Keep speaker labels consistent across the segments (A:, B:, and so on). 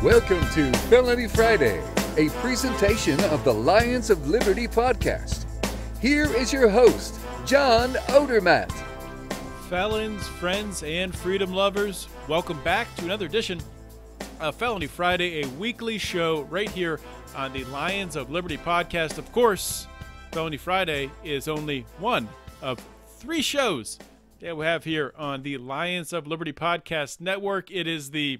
A: Welcome to Felony Friday, a presentation of the Lions of Liberty podcast. Here is your host, John Odermatt.
B: Felons, friends, and freedom lovers, welcome back to another edition of Felony Friday, a weekly show right here on the Lions of Liberty podcast. Of course, Felony Friday is only one of three shows that we have here on the Lions of Liberty podcast network. It is the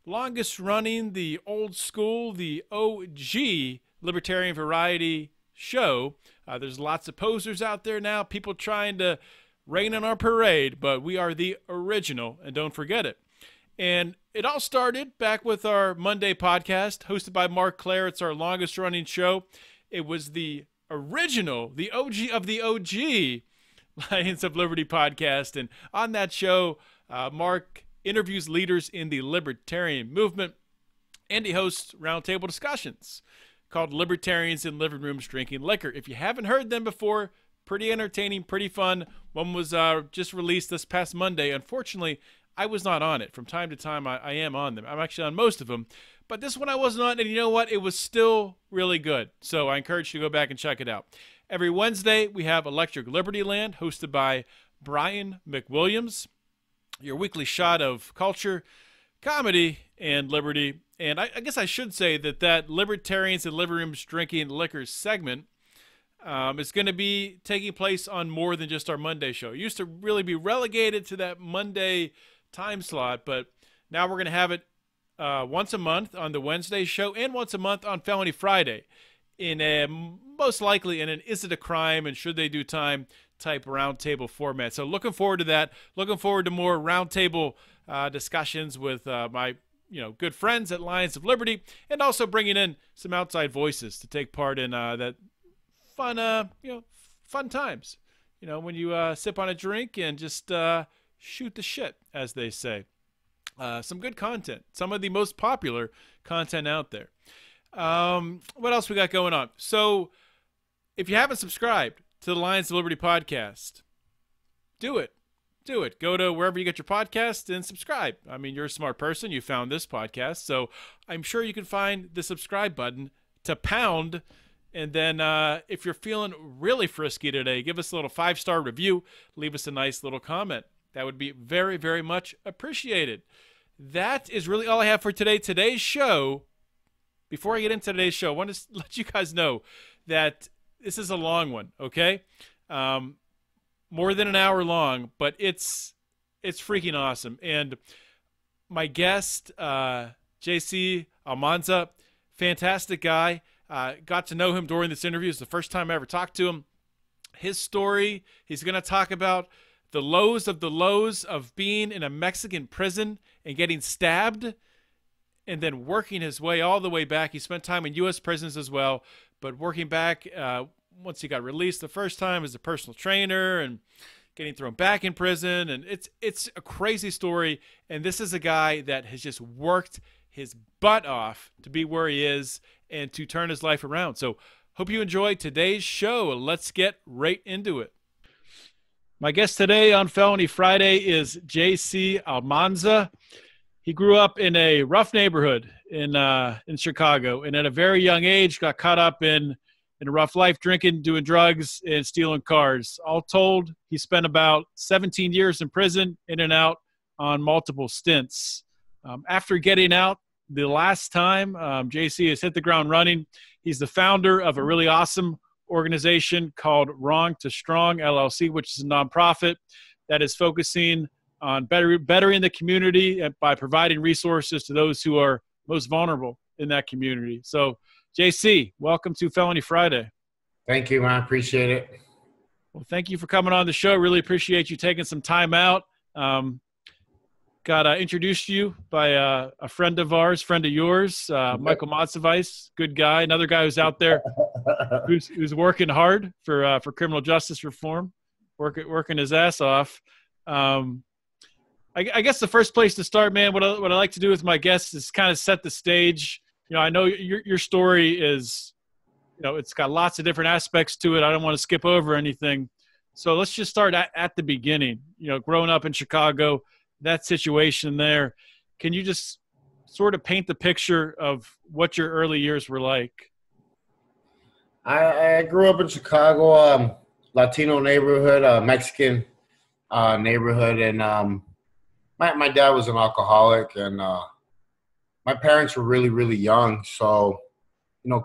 B: longest running, the old school, the OG libertarian variety show. There's lots of posers out there now, people trying to rain on our parade, but we are the original, and don't forget it. And it all started back with our Monday podcast hosted by Mark Clare. It's our longest running show. It was the original, the OG of the OG Lions of Liberty podcast. And on that show, Mark interviews leaders in the libertarian movement, and he hosts roundtable discussions called Libertarians in Living Rooms Drinking Liquor. If you haven't heard them before, pretty entertaining, pretty fun. One was just released this past Monday. Unfortunately, I was not on it. From time to time, I am on them. I'm actually on most of them. But this one I wasn't on, and you know what? It was still really good. So I encourage you to go back and check it out. Every Wednesday, we have Electric Liberty Land, hosted by Brian McWilliams. Your weekly shot of culture, comedy, and liberty. And I guess I should say that Libertarians in Living Rooms Drinking Liquor segment is going to be taking place on more than just our Monday show. It used to really be relegated to that Monday time slot, but now we're going to have it once a month on the Wednesday show and once a month on Felony Friday in a most likely in an Is It a Crime and Should They Do Time type roundtable format. So looking forward to that. Looking forward to more roundtable discussions with my good friends at Lions of Liberty, and also bringing in some outside voices to take part in that fun times. When you sip on a drink and just shoot the shit, as they say. Some good content, some of the most popular content out there. What else we got going on? So if you haven't subscribed to the Lions of Liberty podcast, do it. Go to wherever you get your podcast and subscribe. I mean, you're a smart person. You found this podcast, so I'm sure you can find the subscribe button to pound. And then if you're feeling really frisky today, give us a little 5-star review. Leave us a nice little comment. That would be very, very much appreciated. That is really all I have for today. Today's show, before I get into today's show, I want to let you guys know that this is a long one, okay? More than an hour long, but it's freaking awesome. And my guest, JC Almanza, fantastic guy. Got to know him during this interview. It's the first time I ever talked to him. His story, he's going to talk about the lows of being in a Mexican prison and getting stabbed and then working his way all the way back. He spent time in U.S. prisons as well, but working back once he got released the first time as a personal trainer and getting thrown back in prison. And it's a crazy story. And this is a guy that has just worked his butt off to be where he is and to turn his life around. So hope you enjoyed today's show. Let's get right into it. My guest today on Felony Friday is JC Almanza. He grew up in a rough neighborhood in Chicago, and at a very young age got caught up in a rough life, drinking, doing drugs, and stealing cars. All told, he spent about 17 years in prison, in and out on multiple stints. After getting out the last time, JC has hit the ground running. He's the founder of a really awesome organization called Wrong to Strong, LLC, which is a nonprofit that is focusing on bettering the community by providing resources to those who are most vulnerable in that community. So, JC, welcome to Felony Friday.
C: Thank you, man. I appreciate it.
B: Well, thank you for coming on the show. Really appreciate you taking some time out. Got introduced to you by a friend of ours, friend of yours, Michael Matzevice, good guy. Another guy who's out there who's working hard for criminal justice reform, working his ass off. I guess the first place to start, man, what I like to do with my guests is kind of set the stage. I know your story is, it's got lots of different aspects to it. I don't want to skip over anything. So let's just start at the beginning. Growing up in Chicago, that situation there. Can you just sort of paint the picture of what your early years were like?
C: I grew up in Chicago, Latino neighborhood, Mexican neighborhood, and my dad was an alcoholic, and my parents were really, really young. So,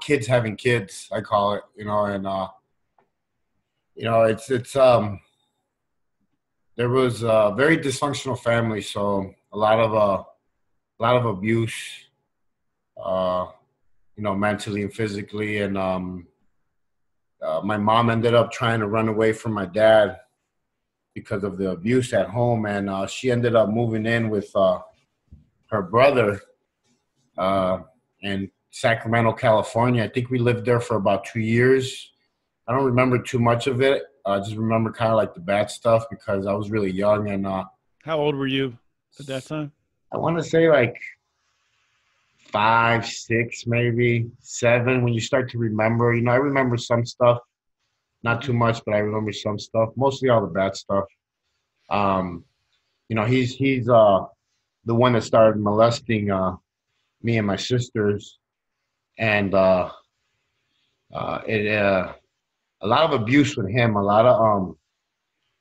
C: kids having kids, I call it, and there was a very dysfunctional family, so a lot of abuse, mentally and physically, and my mom ended up trying to run away from my dad because of the abuse at home, and she ended up moving in with her brother in Sacramento, California. I think we lived there for about 2 years. I don't remember too much of it. I just remember kind of like the bad stuff because I was really young. And
B: how old were you at that time?
C: I want to say like 5, 6, maybe 7. When you start to remember, I remember some stuff, not too much, but I remember some stuff, mostly all the bad stuff. He's the one that started molesting me and my sisters, and a lot of abuse with him, a lot of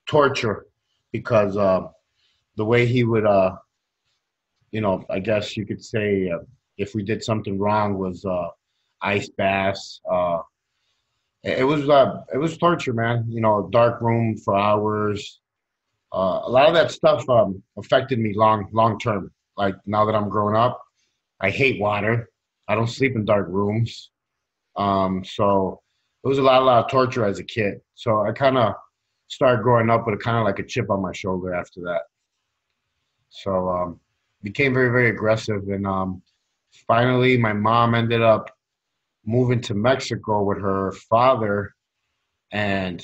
C: torture, because the way he would, I guess you could say, if we did something wrong, was ice baths. It was torture, man. Dark room for hours. A lot of that stuff affected me long term. Like now that I'm grown up, I hate water. I don't sleep in dark rooms. So it was a lot of torture as a kid. So I kind of started growing up with kind of like a chip on my shoulder after that. So became very, very aggressive. And finally, my mom ended up moving to Mexico with her father. And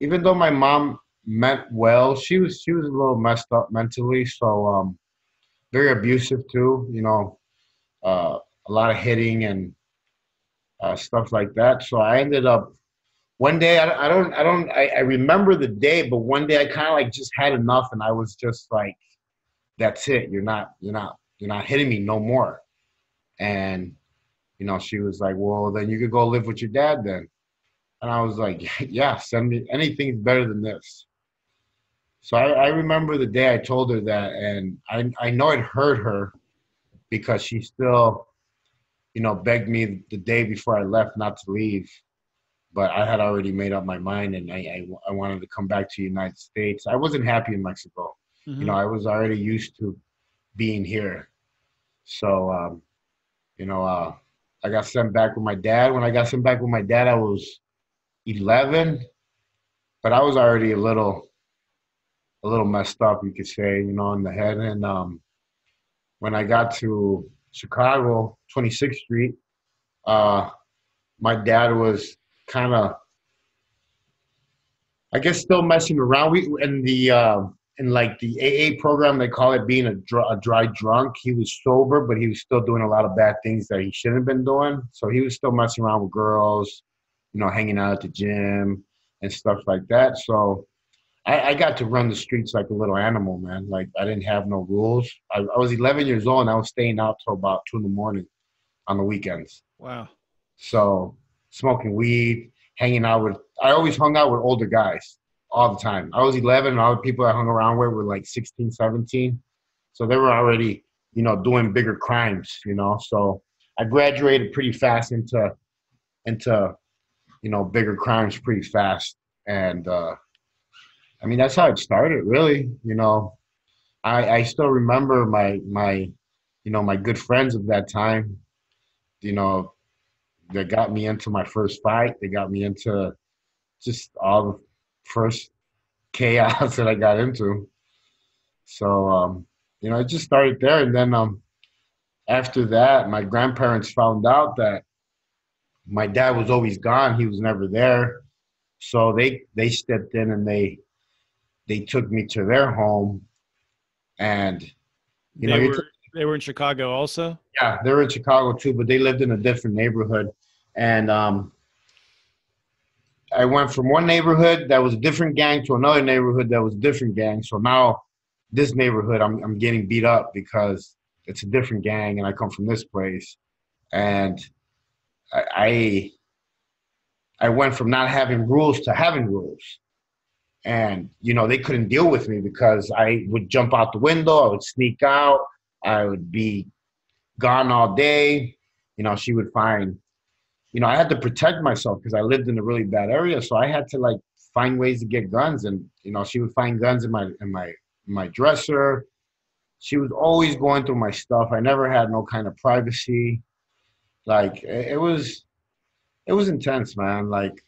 C: even though my mom meant well, she was a little messed up mentally. So very abusive too, a lot of hitting and stuff like that. So I ended up one day, I remember the day, but one day I kind of like just had enough, and I was just like, that's it. You're not hitting me no more. And, she was like, well, then you could go live with your dad then. And I was like, yeah, send me, anything's better than this. So I remember the day I told her that, and I know it hurt her because she still, begged me the day before I left not to leave. But I had already made up my mind, and I wanted to come back to the United States. I wasn't happy in Mexico.
B: Mm-hmm.
C: I was already used to being here. So, I got sent back with my dad. When I got sent back with my dad, I was 11, but I was already a little messed up, you could say, in the head. And when I got to Chicago, 26th Street, my dad was kind of, I guess, still messing around. We in like the AA program, they call it being a dry drunk. He was sober, but he was still doing a lot of bad things that he shouldn't have been doing. So he was still messing around with girls, hanging out at the gym and stuff like that. So I got to run the streets like a little animal, man. Like I didn't have no rules. I was 11 years old, and I was staying out till about 2 a.m. on the weekends.
B: Wow.
C: So smoking weed, hanging out with – I always hung out with older guys all the time. I was 11, and all the people I hung around with were like 16, 17. So they were already, doing bigger crimes, So I graduated pretty fast into bigger crimes pretty fast. And that's how it started, really. I still remember my good friends of that time, that got me into my first fight. They got me into just all the first chaos that I got into. So, it just started there. And then after that, my grandparents found out that my dad was always gone. He was never there. So they stepped in, and they took me to their home. And,
B: they were in Chicago also?
C: Yeah, they were in Chicago too, but they lived in a different neighborhood. And I went from one neighborhood that was a different gang to another neighborhood that was a different gang. So now this neighborhood, I'm getting beat up because it's a different gang, and I come from this place, and I I went from not having rules to having rules. And, they couldn't deal with me because I would jump out the window. I would sneak out. I would be gone all day. She would find, I had to protect myself because I lived in a really bad area. So I had to like find ways to get guns. And, she would find guns in my dresser. She was always going through my stuff. I never had no kind of privacy. Like it was intense, man. Like,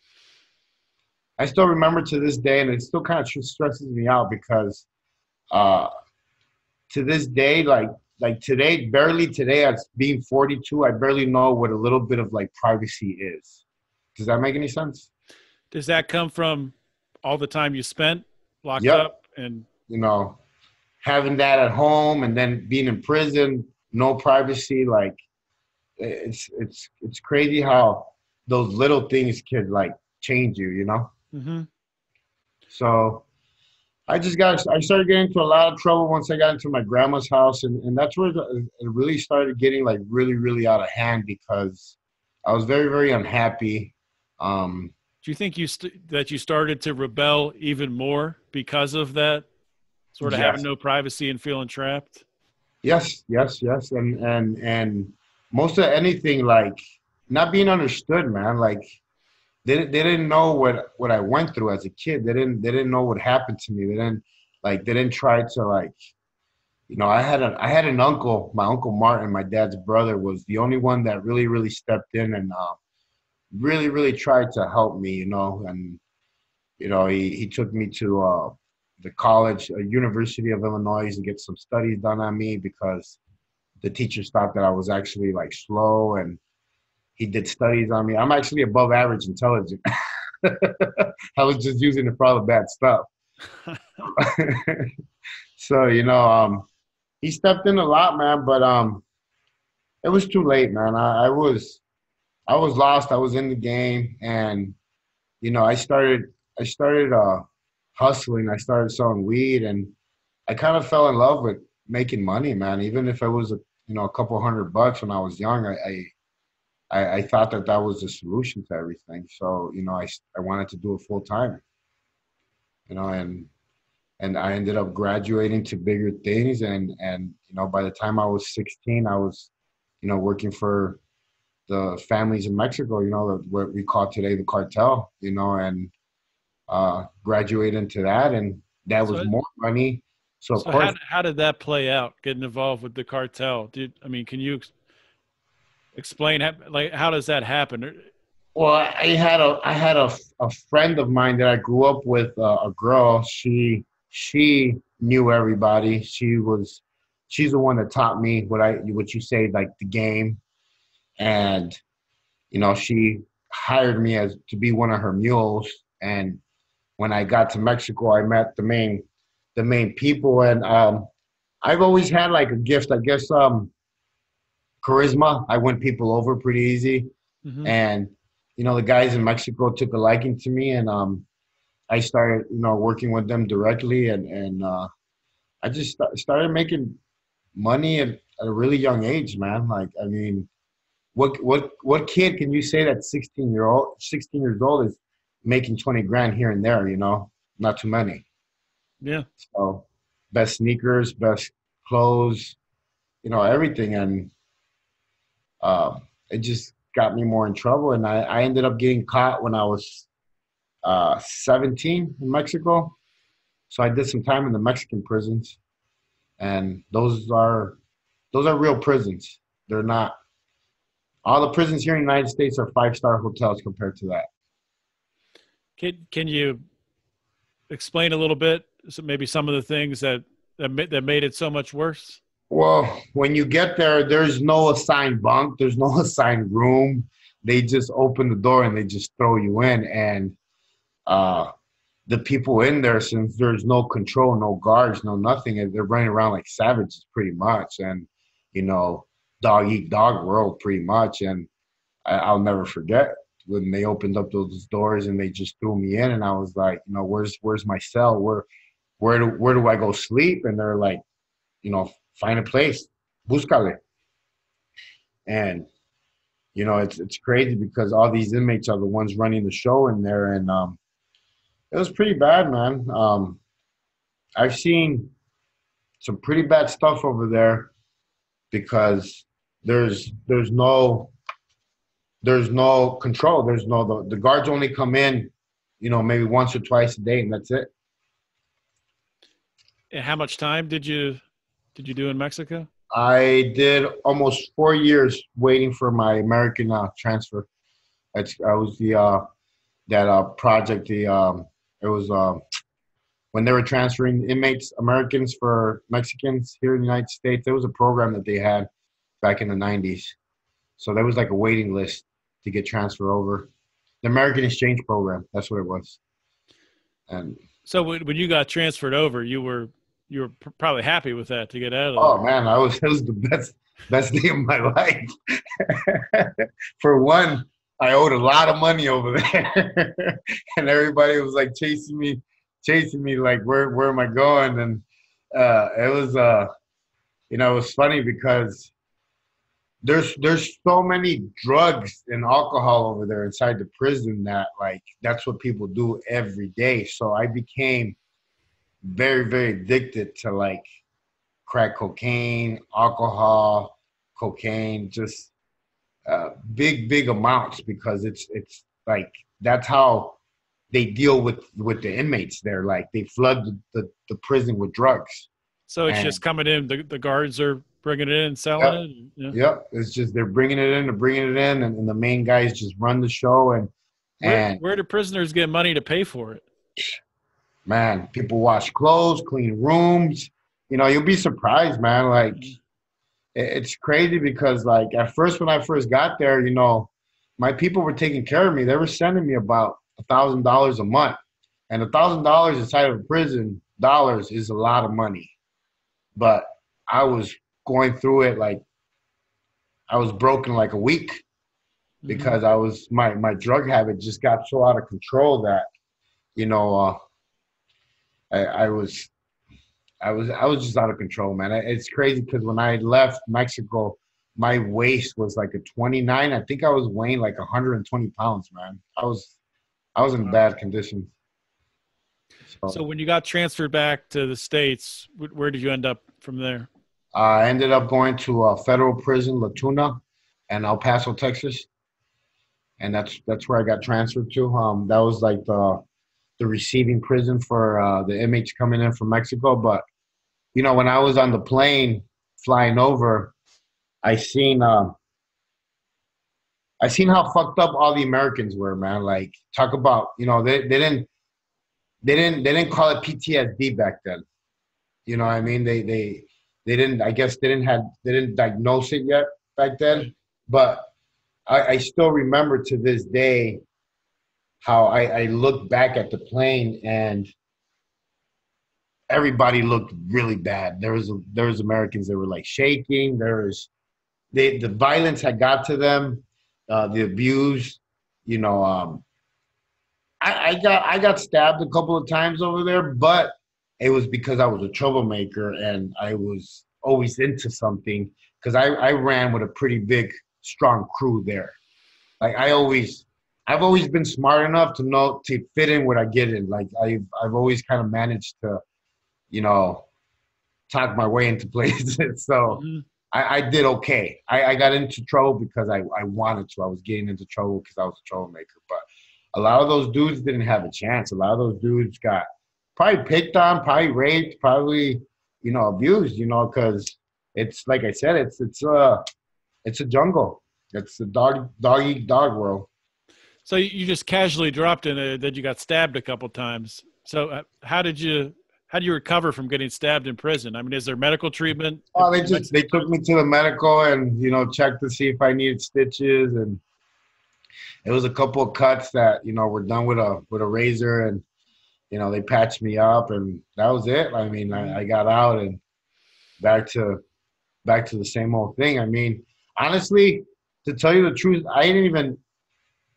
C: I still remember to this day, and it still kind of stresses me out because to this day, like today, barely today, as being 42, I barely know what a little bit of like privacy is. Does that make any sense?
B: Does that come from all the time you spent locked
C: Yep.
B: up and
C: having that at home and then being in prison, no privacy? Like it's crazy how those little things could like change you,
B: Mm-hmm.
C: So I started getting into a lot of trouble once I got into my grandma's house. And that's where it really started getting like really, really out of hand because I was very, very unhappy.
B: Do you think that you started to rebel even more because of that? Sort of having no privacy and feeling trapped?
C: Yes. And most of anything, like not being understood, man, like they didn't know what I went through as a kid. They didn't know what happened to me. They didn't try to like, I had an uncle, my Uncle Martin, my dad's brother, was the only one that really, really stepped in and really, really tried to help me, and he took me to the college, University of Illinois, to get some studies done on me because the teachers thought that I was actually like slow, and he did studies on me. I'm actually above average intelligent. I was just using it for all the bad stuff. So, he stepped in a lot, man, but it was too late, man. I was lost. I was in the game, and I started hustling. I started selling weed, and I kind of fell in love with making money, man. Even if it was a couple $100 when I was young, I thought that was the solution to everything. So, I wanted to do it full time, and I ended up graduating to bigger things. And by the time I was 16, I was, working for the families in Mexico, what we call today the cartel, and graduated into that. And that was more money. So of course,
B: how did that play out, getting involved with the cartel? Can you explain how does that happen?
C: Well, I had a friend of mine that I grew up with, a girl. She knew everybody. She's the one that taught me what you say, like the game. And she hired me to be one of her mules. And when I got to Mexico, I met the main people. And I've always had like a gift, I guess, charisma. I win people over pretty easy.
B: Mm-hmm.
C: And the guys in Mexico took a liking to me, and I started working with them directly, and I just started making money at a really young age, man. Like, I mean, what kid can you say that 16 years old is making 20 grand here and there? Not too many.
B: Yeah.
C: So best sneakers, best clothes, everything. And it just got me more in trouble. And I ended up getting caught when I was 17 in Mexico. So I did some time in the Mexican prisons. And those are real prisons. They're not – all the prisons here in the United States are 5-star hotels compared to that.
B: Can you explain a little bit, maybe some of the things that made it so much worse?
C: Well, when you get there, there's no assigned bunk. There's no assigned room. They just open the door and they just throw you in. And the people in there, since there's no control, no guards, no nothing, they're running around like savages pretty much. And, dog eat dog world pretty much. And I'll never forget when they opened up those doors and they just threw me in. And I was like, where's my cell? Where do I go sleep? And they're like, find a place. Búscale. And, you know, it's crazy because all these inmates are the ones running the show in there. And it was pretty bad, man. I've seen some pretty bad stuff over there because there's no control. There's no the guards only come in, you know, maybe once or twice a day, and that's it.
B: And how much time did you do in Mexico?
C: I did almost 4 years waiting for my American transfer. I was the that project. It was when they were transferring inmates, Americans for Mexicans here in the United States. There was a program that they had back in the 90s. So there was like a waiting list to get transferred over. The American Exchange Program, that's what it was. And
B: so when you got transferred over, you were probably happy with that to get out of there.
C: Oh man, it was the best day of my life. For one, I owed a lot of money over there, and everybody was like chasing me like where am I going? And it was you know, it was funny because there's so many drugs and alcohol over there inside the prison that like that's what people do every day. So I became very, very addicted to like crack cocaine, alcohol, cocaine, just big amounts because it's like that's how they deal with the inmates there. Like they flood the prison with drugs.
B: So it's just coming in. The guards are bringing it in and selling it. Yeah.
C: Yep. It's just they're bringing it in, and the main guys just run the show. And
B: where do prisoners get money to pay for it?
C: Man, people wash clothes, clean rooms. You know, you'll be surprised, man. Like, it's crazy because, like, at first, when I first got there, you know, my people were taking care of me. They were sending me about $1,000 a month. And $1,000 inside of a prison, dollars, is a lot of money. But I was going through it like I was broken like a week because I was my drug habit just got so out of control that, you know, I was just out of control, man. It's crazy because when I left Mexico, my waist was like a 29. I think I was weighing like 120 pounds, man. I was in bad condition.
B: So when you got transferred back to the States, where did you end up from there?
C: I ended up going to a federal prison, La Tuna, in El Paso, Texas, and that's where I got transferred to. That was like the receiving prison for the inmates coming in from Mexico. But, you know, when I was on the plane flying over, I seen how fucked up all the Americans were, man. Like, talk about, you know, they didn't call it PTSD back then. You know what I mean? They didn't, I guess they didn't diagnose it yet back then. But I still remember to this day how I look back at the plane and everybody looked really bad. There was Americans that were like shaking. The violence had got to them, the abuse. You know, I got stabbed a couple of times over there, but it was because I was a troublemaker and I was always into something because I ran with a pretty big, strong crew there. Like I've always been smart enough to know to fit in where I get in. Like I've always kind of managed to, you know, talk my way into places. So I did okay. I got into trouble because I wanted to. I was getting into trouble because I was a troublemaker. But a lot of those dudes didn't have a chance. A lot of those dudes got probably picked on, probably raped, probably, you know, abused, you know, because it's like I said, it's a jungle. It's a dog eat dog world.
B: So you just casually dropped in it that you got stabbed a couple times. So how do you recover from getting stabbed in prison? I mean, is there medical treatment?
C: Oh, they took me to the medical and, you know, checked to see if I needed stitches, and it was a couple of cuts that, you know, were done with a razor, and, you know, they patched me up, and that was it. I mean, I got out and back to the same old thing. I mean, honestly, to tell you the truth,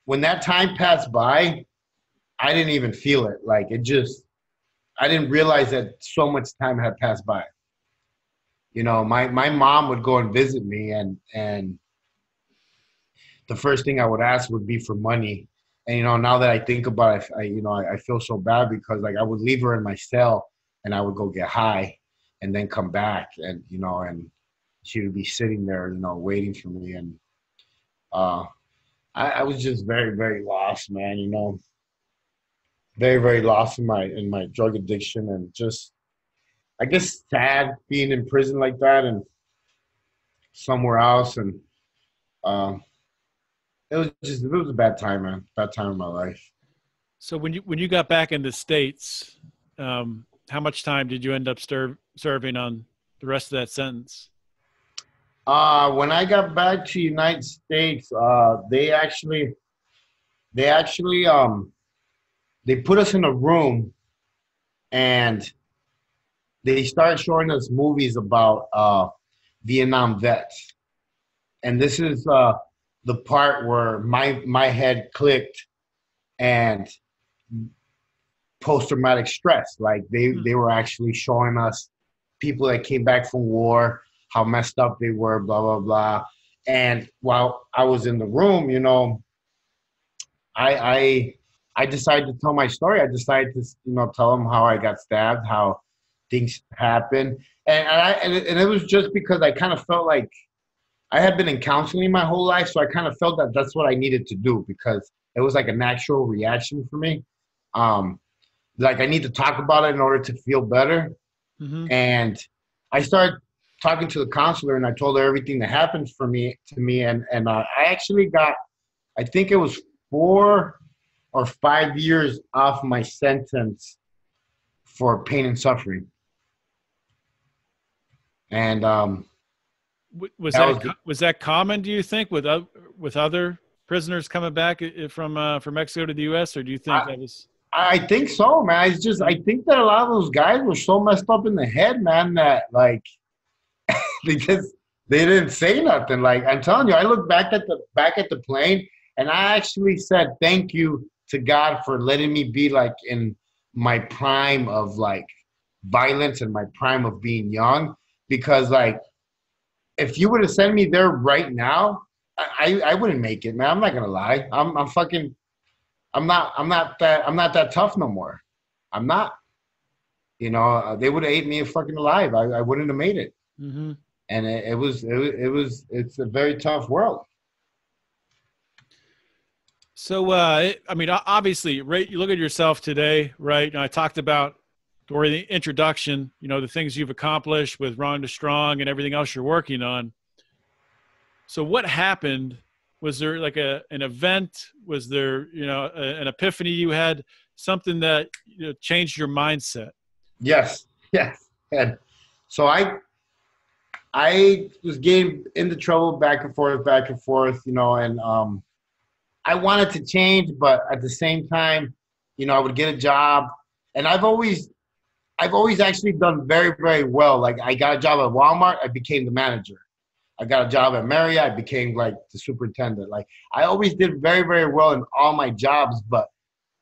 C: when that time passed by, I didn't even feel it. Like I didn't realize that so much time had passed by. You know, my mom would go and visit me, and the first thing I would ask would be for money. And you know, now that I think about it, I feel so bad because like I would leave her in my cell and I would go get high and then come back, and you know, and she would be sitting there, you know, waiting for me. And uh, I was just very, very lost, man. You know, very, very lost in my drug addiction, and just I guess sad being in prison like that and somewhere else. And um, it was a bad time, man. Bad time in my life.
B: So when you got back in the States, how much time did you end up serving on the rest of that sentence?
C: When I got back to United States, they actually they put us in a room and they started showing us movies about Vietnam vets. And this is the part where my head clicked, and post-traumatic stress. Like they were actually showing us people that came back from war, how messed up they were, blah, blah, blah. And while I was in the room, you know, I decided to tell my story. I decided to, you know, tell them how I got stabbed, how things happened. And it was just because I kind of felt like I had been in counseling my whole life, so I kind of felt that that's what I needed to do because it was like a natural reaction for me. Like I need to talk about it in order to feel better.
B: Mm-hmm.
C: And I started talking to the counselor, and I told her everything that happened to me, and I actually got, I think it was 4 or 5 years off my sentence for pain and suffering. And
B: was that common, do you think, with other prisoners coming back from Mexico to the U.S., or do you think that was?
C: I think so, man. It's just I think that a lot of those guys were so messed up in the head, man, that like they didn't say nothing. Like I'm telling you, I look back at the plane, and I actually said thank you to God for letting me be like in my prime of like violence and my prime of being young, because like if you were to send me there right now, I wouldn't make it, man. I'm not gonna lie. I'm not that tough no more. I'm not. You know, they would have ate me fucking alive. I wouldn't have made it.
B: Mm-hmm.
C: And it's a very tough world.
B: So, I mean, obviously, right, you look at yourself today, right? And I talked about during the introduction, you know, the things you've accomplished with Wrong to Strong and everything else you're working on. So what happened? Was there like an event? Was there, you know, an epiphany you had, something that, you know, changed your mindset?
C: Yes. And so I was getting into trouble back and forth, you know, and I wanted to change, but at the same time, you know, I would get a job, and I've always actually done very, very well. Like I got a job at Walmart, I became the manager. I got a job at Marriott, I became like the superintendent. Like I always did very, very well in all my jobs, but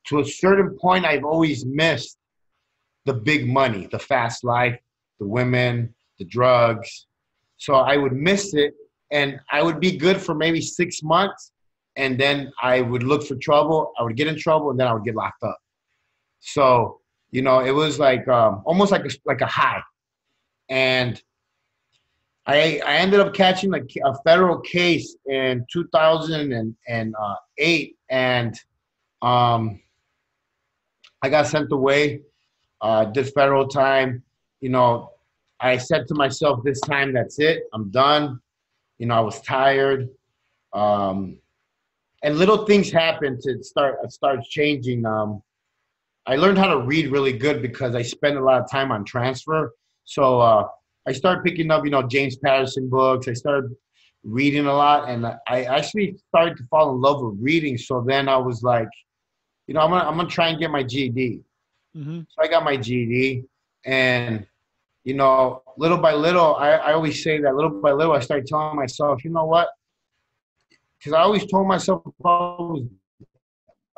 C: to a certain point, I've always missed the big money, the fast life, the women, the drugs. So I would miss it, and I would be good for maybe 6 months, and then I would look for trouble. I would get in trouble, and then I would get locked up. So, you know, it was like almost like a high. And I ended up catching a federal case in 2008, and I got sent away, did federal time. You know, I said to myself, this time, that's it. I'm done. You know, I was tired. And little things happened to start changing. I learned how to read really good because I spent a lot of time on transfer. So I started picking up, you know, James Patterson books. I started reading a lot, and I actually started to fall in love with reading. So then I was like, you know, I'm gonna try and get my GED.
B: Mm-hmm.
C: So I got my GED, and you know, little by little, I always say that little by little, I started telling myself, you know what? Because I always told myself I was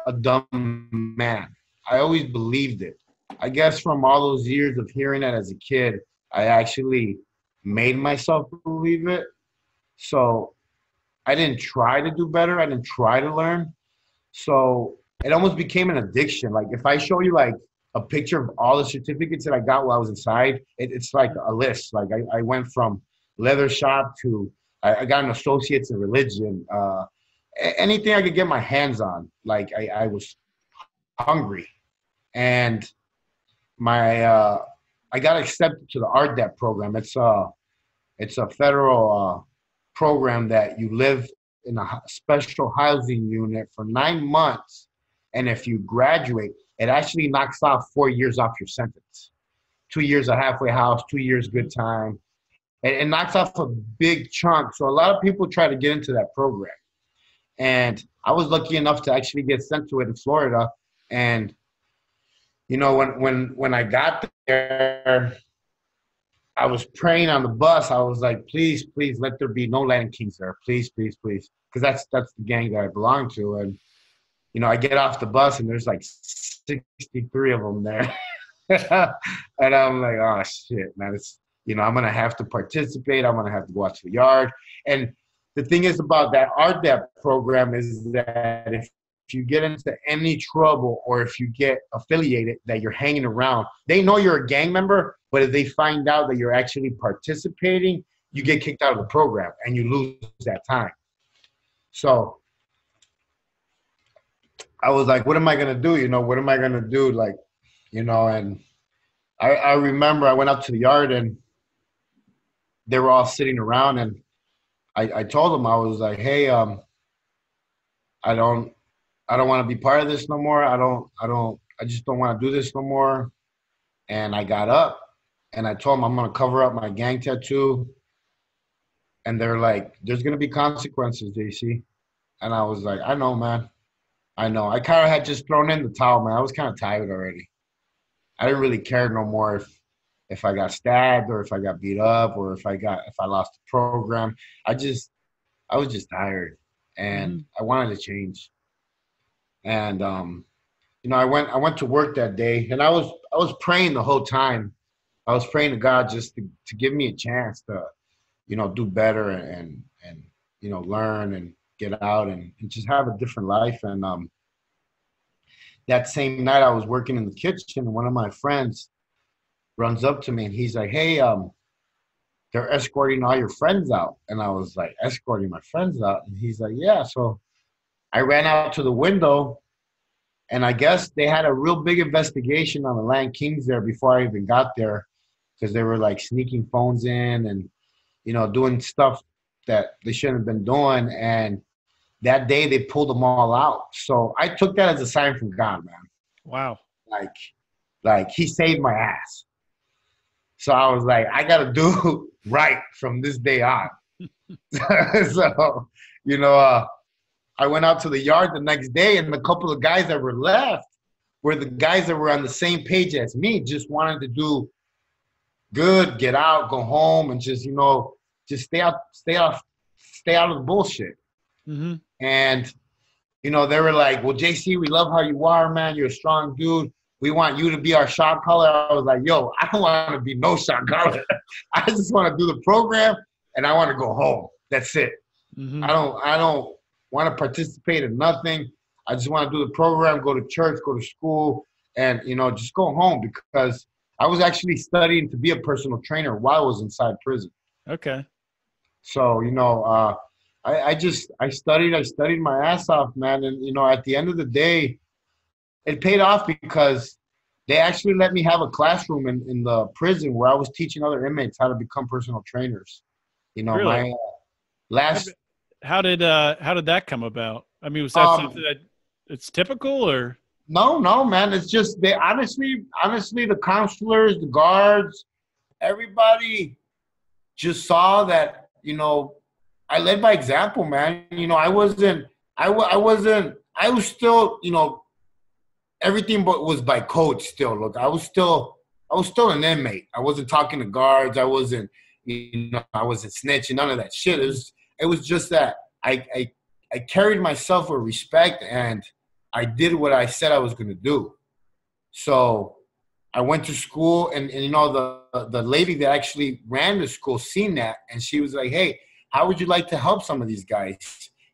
C: a dumb man. I always believed it. I guess from all those years of hearing that as a kid, I actually made myself believe it. So I didn't try to do better. I didn't try to learn. So it almost became an addiction. Like if I show you like a picture of all the certificates that I got while I was inside, it's like a list. Like I went from leather shop to I got an associate's in religion. Anything I could get my hands on. Like I was hungry, and my I got accepted to the RDEP program. It's a federal program that you live in a special housing unit for 9 months, and if you graduate, it actually knocks off 4 years off your sentence. 2 years a halfway house, 2 years good time. And it knocks off a big chunk. So a lot of people try to get into that program. And I was lucky enough to actually get sent to it in Florida. And, you know, when I got there, I was praying on the bus. I was like, please, please let there be no Latin Kings there. Please, please, please. Because that's the gang that I belong to. And, you know, I get off the bus and there's like 63 of them there. And I'm like, oh, shit, man. It's, you know, I'm going to have to participate. I'm going to have to go out to the yard. And the thing is about that RDEP program is that if you get into any trouble or if you get affiliated that you're hanging around, they know you're a gang member, but if they find out that you're actually participating, you get kicked out of the program and you lose that time. So I was like, what am I going to do? You know, what am I going to do? Like, you know, and I remember I went up to the yard and they were all sitting around, and I told them, I was like, hey, I don't want to be part of this no more. I just don't want to do this no more. And I got up and I told them I'm going to cover up my gang tattoo. And they're like, there's going to be consequences, JC. And I was like, I know, man. I know. I kind of had just thrown in the towel, man. I was kind of tired already. I didn't really care no more if I got stabbed or if I got beat up or if I lost the program. I was just tired and I wanted to change. And you know, I went to work that day and I was praying the whole time. I was praying to God just to give me a chance to, you know, do better and you know, learn and get out and just have a different life. And that same night I was working in the kitchen and one of my friends runs up to me and he's like, hey, they're escorting all your friends out. And I was like, escorting my friends out? And he's like, yeah. So I ran out to the window and I guess they had a real big investigation on the Land Kings there before I even got there, because they were like sneaking phones in and, you know, doing stuff that they shouldn't have been doing. And that day they pulled them all out. So I took that as a sign from God, man.
B: Wow.
C: Like he saved my ass. So I was like, I got to do right from this day on. So, you know, I went out to the yard the next day and the couple of guys that were left were the guys that were on the same page as me, just wanted to do good, get out, go home, and just, you know, just stay out of the bullshit.
B: Mm-hmm.
C: And, you know, they were like, well, JC, we love how you are, man. You're a strong dude. We want you to be our shot caller. I was like, yo, I don't want to be no shot caller. I just want to do the program and I want to go home. That's it. Mm-hmm. I don't want to participate in nothing. I just want to do the program, go to church, go to school, and, you know, just go home, because I was actually studying to be a personal trainer while I was inside prison.
B: Okay.
C: So, you know, I studied my ass off, man. And, you know, at the end of the day, it paid off because they actually let me have a classroom in the prison where I was teaching other inmates how to become personal trainers. You know,
B: really?
C: my last.
B: How did that come about? I mean, was that something that it's typical or?
C: No, man. It's just they honestly, the counselors, the guards, everybody just saw that, you know, I led by example, man. You know, I was still, you know, everything but was by code still. Look, I was still an inmate. I wasn't talking to guards. I wasn't snitching, none of that shit. It was just that I carried myself with respect and I did what I said I was going to do. So I went to school, and you know, the lady that actually ran the school seen that, and she was like, hey, how would you like to help some of these guys?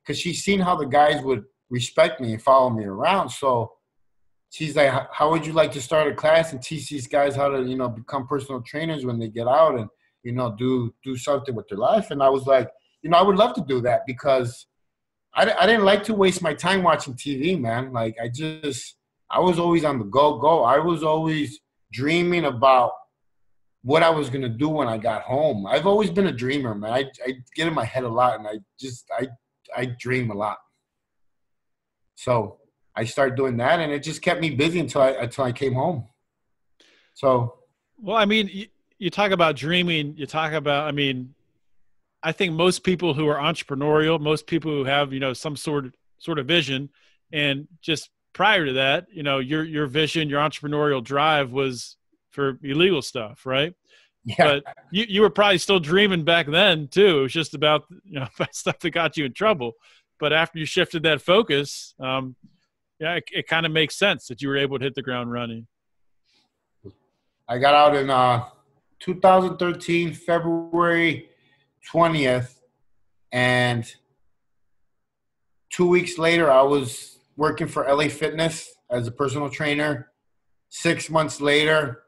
C: Because she's seen how the guys would respect me and follow me around. So she's like, how would you like to start a class and teach these guys how to, you know, become personal trainers when they get out and, you know, do something with their life? And I was like, you know, I would love to do that, because I didn't like to waste my time watching TV, man. Like, I was always on the go. I was always dreaming about what I was going to do when I got home. I've always been a dreamer, man. I get in my head a lot, and I dream a lot. So I started doing that, and it just kept me busy until I came home. So.
B: Well, I mean, you talk about dreaming, you talk about, I mean, I think most people who are entrepreneurial, most people who have, you know, some sort of vision, and just prior to that, you know, your vision, your entrepreneurial drive was for illegal stuff, right?
C: Yeah.
B: But you were probably still dreaming back then too. It was just about, you know, stuff that got you in trouble. But after you shifted that focus, yeah, it kind of makes sense that you were able to hit the ground running.
C: I got out in 2013, February 20th, and 2 weeks later, I was working for LA Fitness as a personal trainer. 6 months later,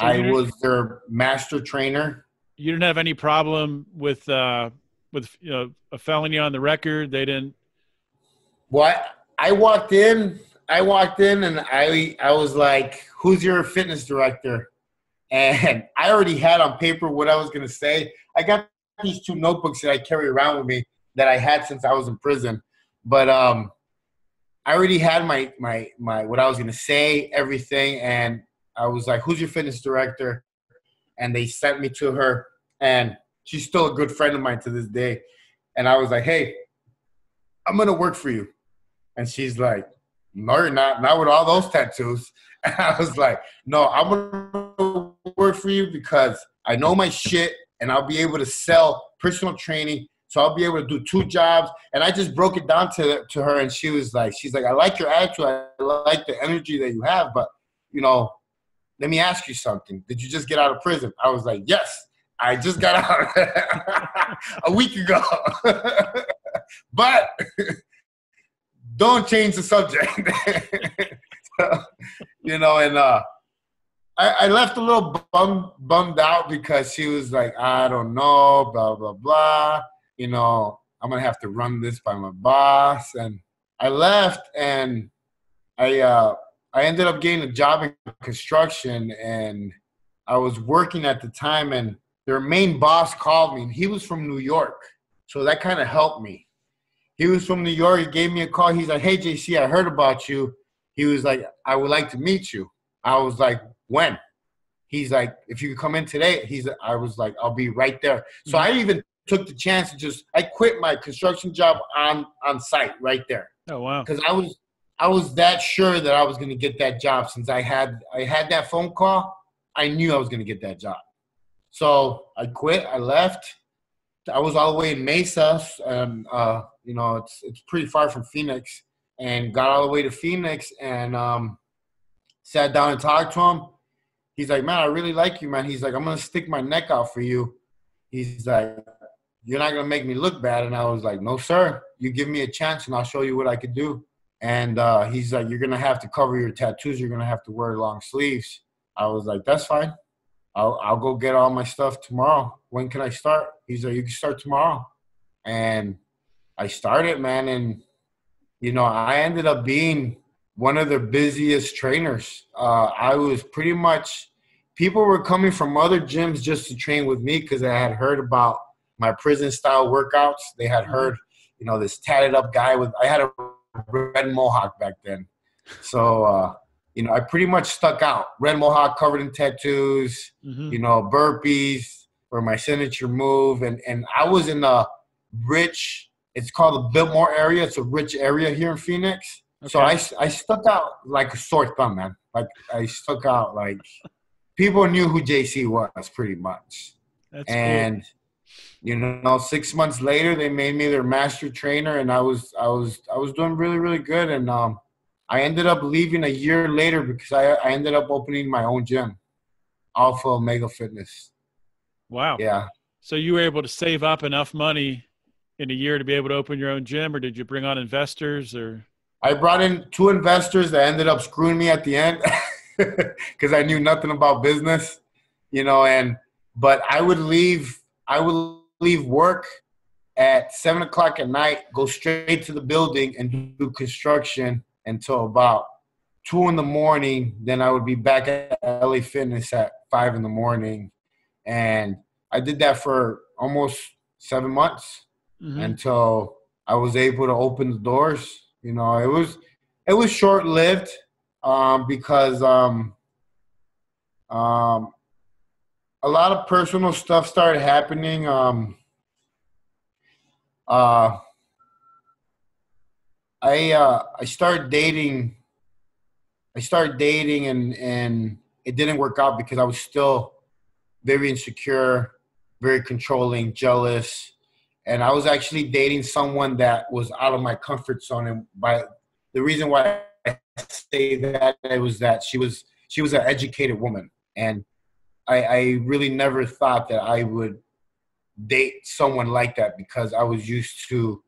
C: so I was their master trainer.
B: You didn't have any problem with you know, a felony on the record? They didn't.
C: Well, I walked in and I was like, who's your fitness director? And I already had on paper what I was going to say. I got these 2 notebooks that I carry around with me that I had since I was in prison. But I already had my what I was going to say, everything. And I was like, who's your fitness director? And they sent me to her. And she's still a good friend of mine to this day. And I was like, hey, I'm going to work for you. And she's like, no, you're not. Not with all those tattoos. And I was like, no, I'm going to work for you because I know my shit, and I'll be able to sell personal training. So I'll be able to do 2 jobs. And I just broke it down to her, and she's like, I like your attitude. I like the energy that you have. But, you know, let me ask you something. Did you just get out of prison? I was like, yes, I just got out a week ago. But don't change the subject. So, you know, and I left a little bummed out because she was like, I don't know, blah, blah, blah. You know, I'm going to have to run this by my boss. And I left, and I ended up getting a job in construction, and I was working at the time, and their main boss called me, and he was from New York. So that kind of helped me. He was from New York. He gave me a call. He's like, hey, JC, I heard about you. He was like, I would like to meet you. I was like, when? He's like, if you could come in today. I was like, I'll be right there. So I even took the chance to I quit my construction job on site right there.
B: Oh, wow.
C: Because I was that sure that I was going to get that job. Since I had that phone call, I knew I was going to get that job. So I quit. I left. I was all the way in Mesa, and you know, it's pretty far from Phoenix, and got all the way to Phoenix, and sat down and talked to him. He's like, man, I really like you, man. He's like, I'm going to stick my neck out for you. He's like, you're not going to make me look bad. And I was like, no, sir. You give me a chance, and I'll show you what I could do. And he's like, you're going to have to cover your tattoos. You're going to have to wear long sleeves. I was like, that's fine. I'll go get all my stuff tomorrow. When can I start? He's like, you can start tomorrow. And I started, man. And, you know, I ended up being one of the busiest trainers. I was pretty much – people were coming from other gyms just to train with me because I had heard about my prison-style workouts. They had heard, you know, this tatted-up guy with – I had a red mohawk back then. So, you know, I pretty much stuck out. Red mohawk covered in tattoos, you know, burpees were my signature move. And I was in a rich – it's called the Biltmore area. It's a rich area here in Phoenix. Okay. So I stuck out like a sore thumb, man. Like I stuck out like people knew who JC was pretty much.
B: That's
C: and cool. You know, 6 months later they made me their master trainer, and I was doing really, really good. And I ended up leaving a year later because I ended up opening my own gym, Alpha Omega Fitness.
B: Wow.
C: Yeah.
B: So you were able to save up enough money in a year to be able to open your own gym, or did you bring on investors? Or
C: I brought in 2 investors that ended up screwing me at the end because I knew nothing about business, but I would leave work at 7 o'clock at night, go straight to the building and do construction until about 2 in the morning. Then I would be back at LA Fitness at 5 in the morning. And I did that for almost 7 months until I was able to open the doors. It was short-lived because a lot of personal stuff started happening. I started dating. And it didn't work out because I was still very insecure, very controlling, jealous. And I was actually dating someone that was out of my comfort zone. And by the reason why I say that, it was that she was an educated woman. And I really never thought that I would date someone like that because I was used to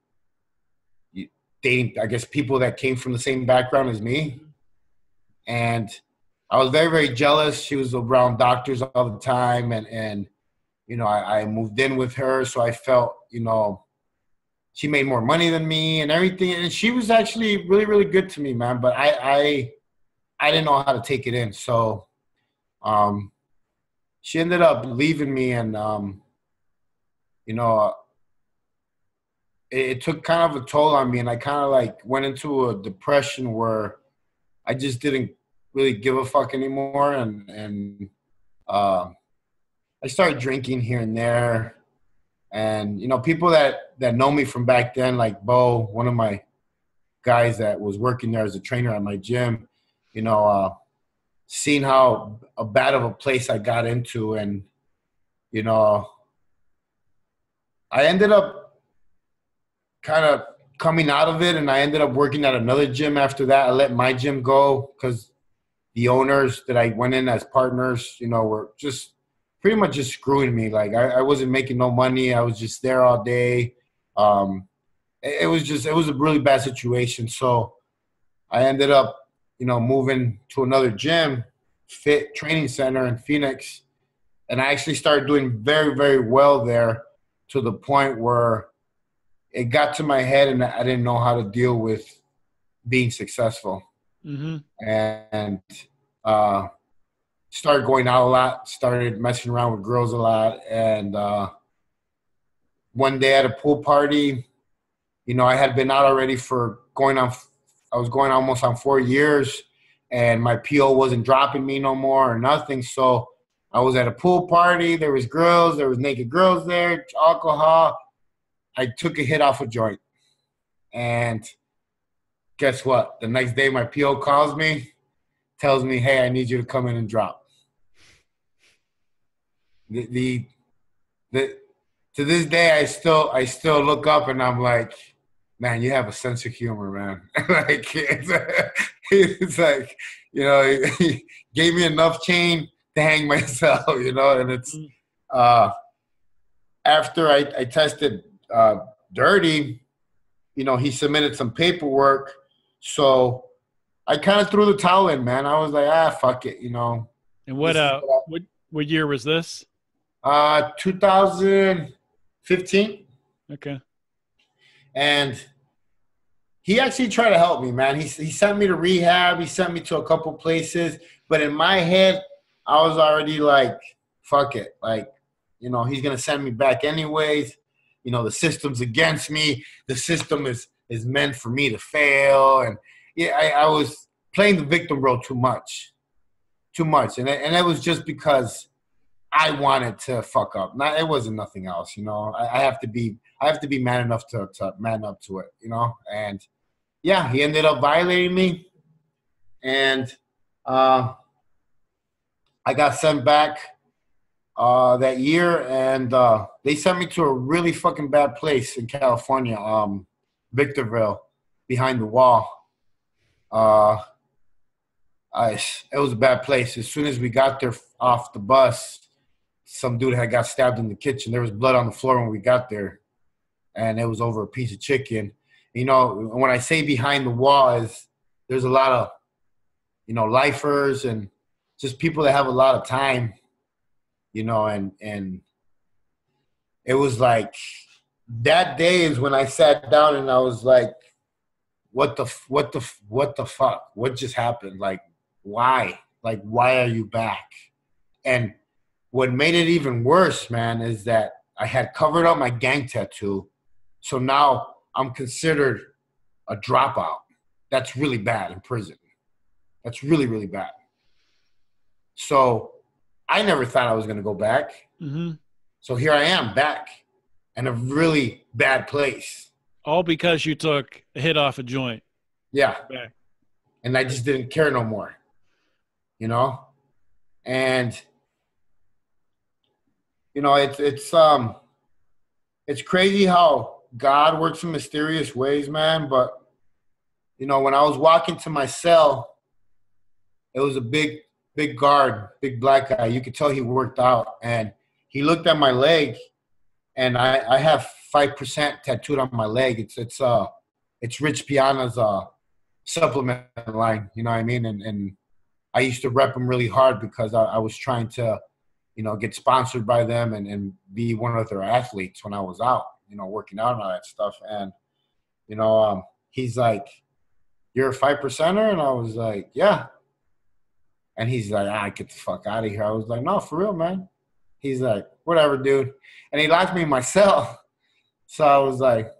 C: dating, I guess, people that came from the same background as me. And I was very, very jealous. She was around doctors all the time. And I moved in with her. So I felt, she made more money than me and everything. And she was actually really, really good to me, man. But I didn't know how to take it in. So she ended up leaving me. And, it took kind of a toll on me. And I kind of went into a depression where I just didn't really give a fuck anymore. And I started drinking here and there. And, people that know me from back then, like Bo, one of my guys that was working there as a trainer at my gym, seeing how bad of a place I got into. And, I ended up kind of coming out of it, and I ended up working at another gym after that. I let my gym go because the owners that I went in as partners, were just pretty much just screwing me. Like I wasn't making no money. I was just there all day. It was a really bad situation. So I ended up, moving to another gym, Fit Training Center in Phoenix. And I actually started doing very, very well there to the point where it got to my head and I didn't know how to deal with being successful. And started going out a lot, started messing around with girls a lot. And one day at a pool party, I had been out already I was going almost on 4 years, and my PO wasn't dropping me no more or nothing. So I was at a pool party. There was girls. There was naked girls there, alcohol. I took a hit off a joint. And guess what? The next day my PO calls me, tells me, hey, I need you to come in and drop. To this day, I still look up and I'm like, man, you have a sense of humor, man. It's like, he gave me enough chain to hang myself, and it's after I tested dirty, he submitted some paperwork. So I kind of threw the towel in, man. I was like, fuck it, And
B: what year was this?
C: 2015.
B: Okay.
C: And he actually tried to help me, man. He sent me to rehab. He sent me to a couple places. But in my head, I was already like, fuck it. Like, he's going to send me back anyways. The system's against me. The system is meant for me to fail. And yeah, I was playing the victim role too much. And it was just because I wanted to fuck up. It wasn't nothing else, I have to be man enough to man up to it, And yeah, he ended up violating me, and I got sent back that year, and they sent me to a really fucking bad place in California, Victorville, behind the wall. Uh, it was a bad place. As soon as we got there off the bus, some dude had got stabbed in the kitchen. There was blood on the floor when we got there, and it was over a piece of chicken. You know, when I say behind the wall is there's a lot of, you know, lifers and just people that have a lot of time, you know, and it was like that day is when I sat down and I was like, what the fuck? What just happened? Like, why? Like, why are you back? And what made it even worse, man, is that I had covered up my gang tattoo. So now I'm considered a dropout. That's really bad in prison. That's really, really bad. So I never thought I was going to go back.
B: Mm-hmm.
C: So here I am back in a really bad place.
B: All because you took a hit off a joint.
C: Yeah.
B: Back.
C: And I just didn't care no more, you know? And, you know, it's crazy how God works in mysterious ways, man. But, you know, when I was walking to my cell, it was a big guard, big black guy. You could tell he worked out. And he looked at my leg, and I have 5% tattooed on my leg. It's Rich Piana's supplement line, you know what I mean? And I used to rep them really hard because I was trying to, you know, get sponsored by them and be one of their athletes when I was out, you know, working out and all that stuff. And, you know, he's like, "You're a 5%er?" And I was like, "Yeah." And he's like, "Get the fuck out of here." I was like, "No, for real, man." He's like, "Whatever, dude." And he locked me in my cell. So I was like,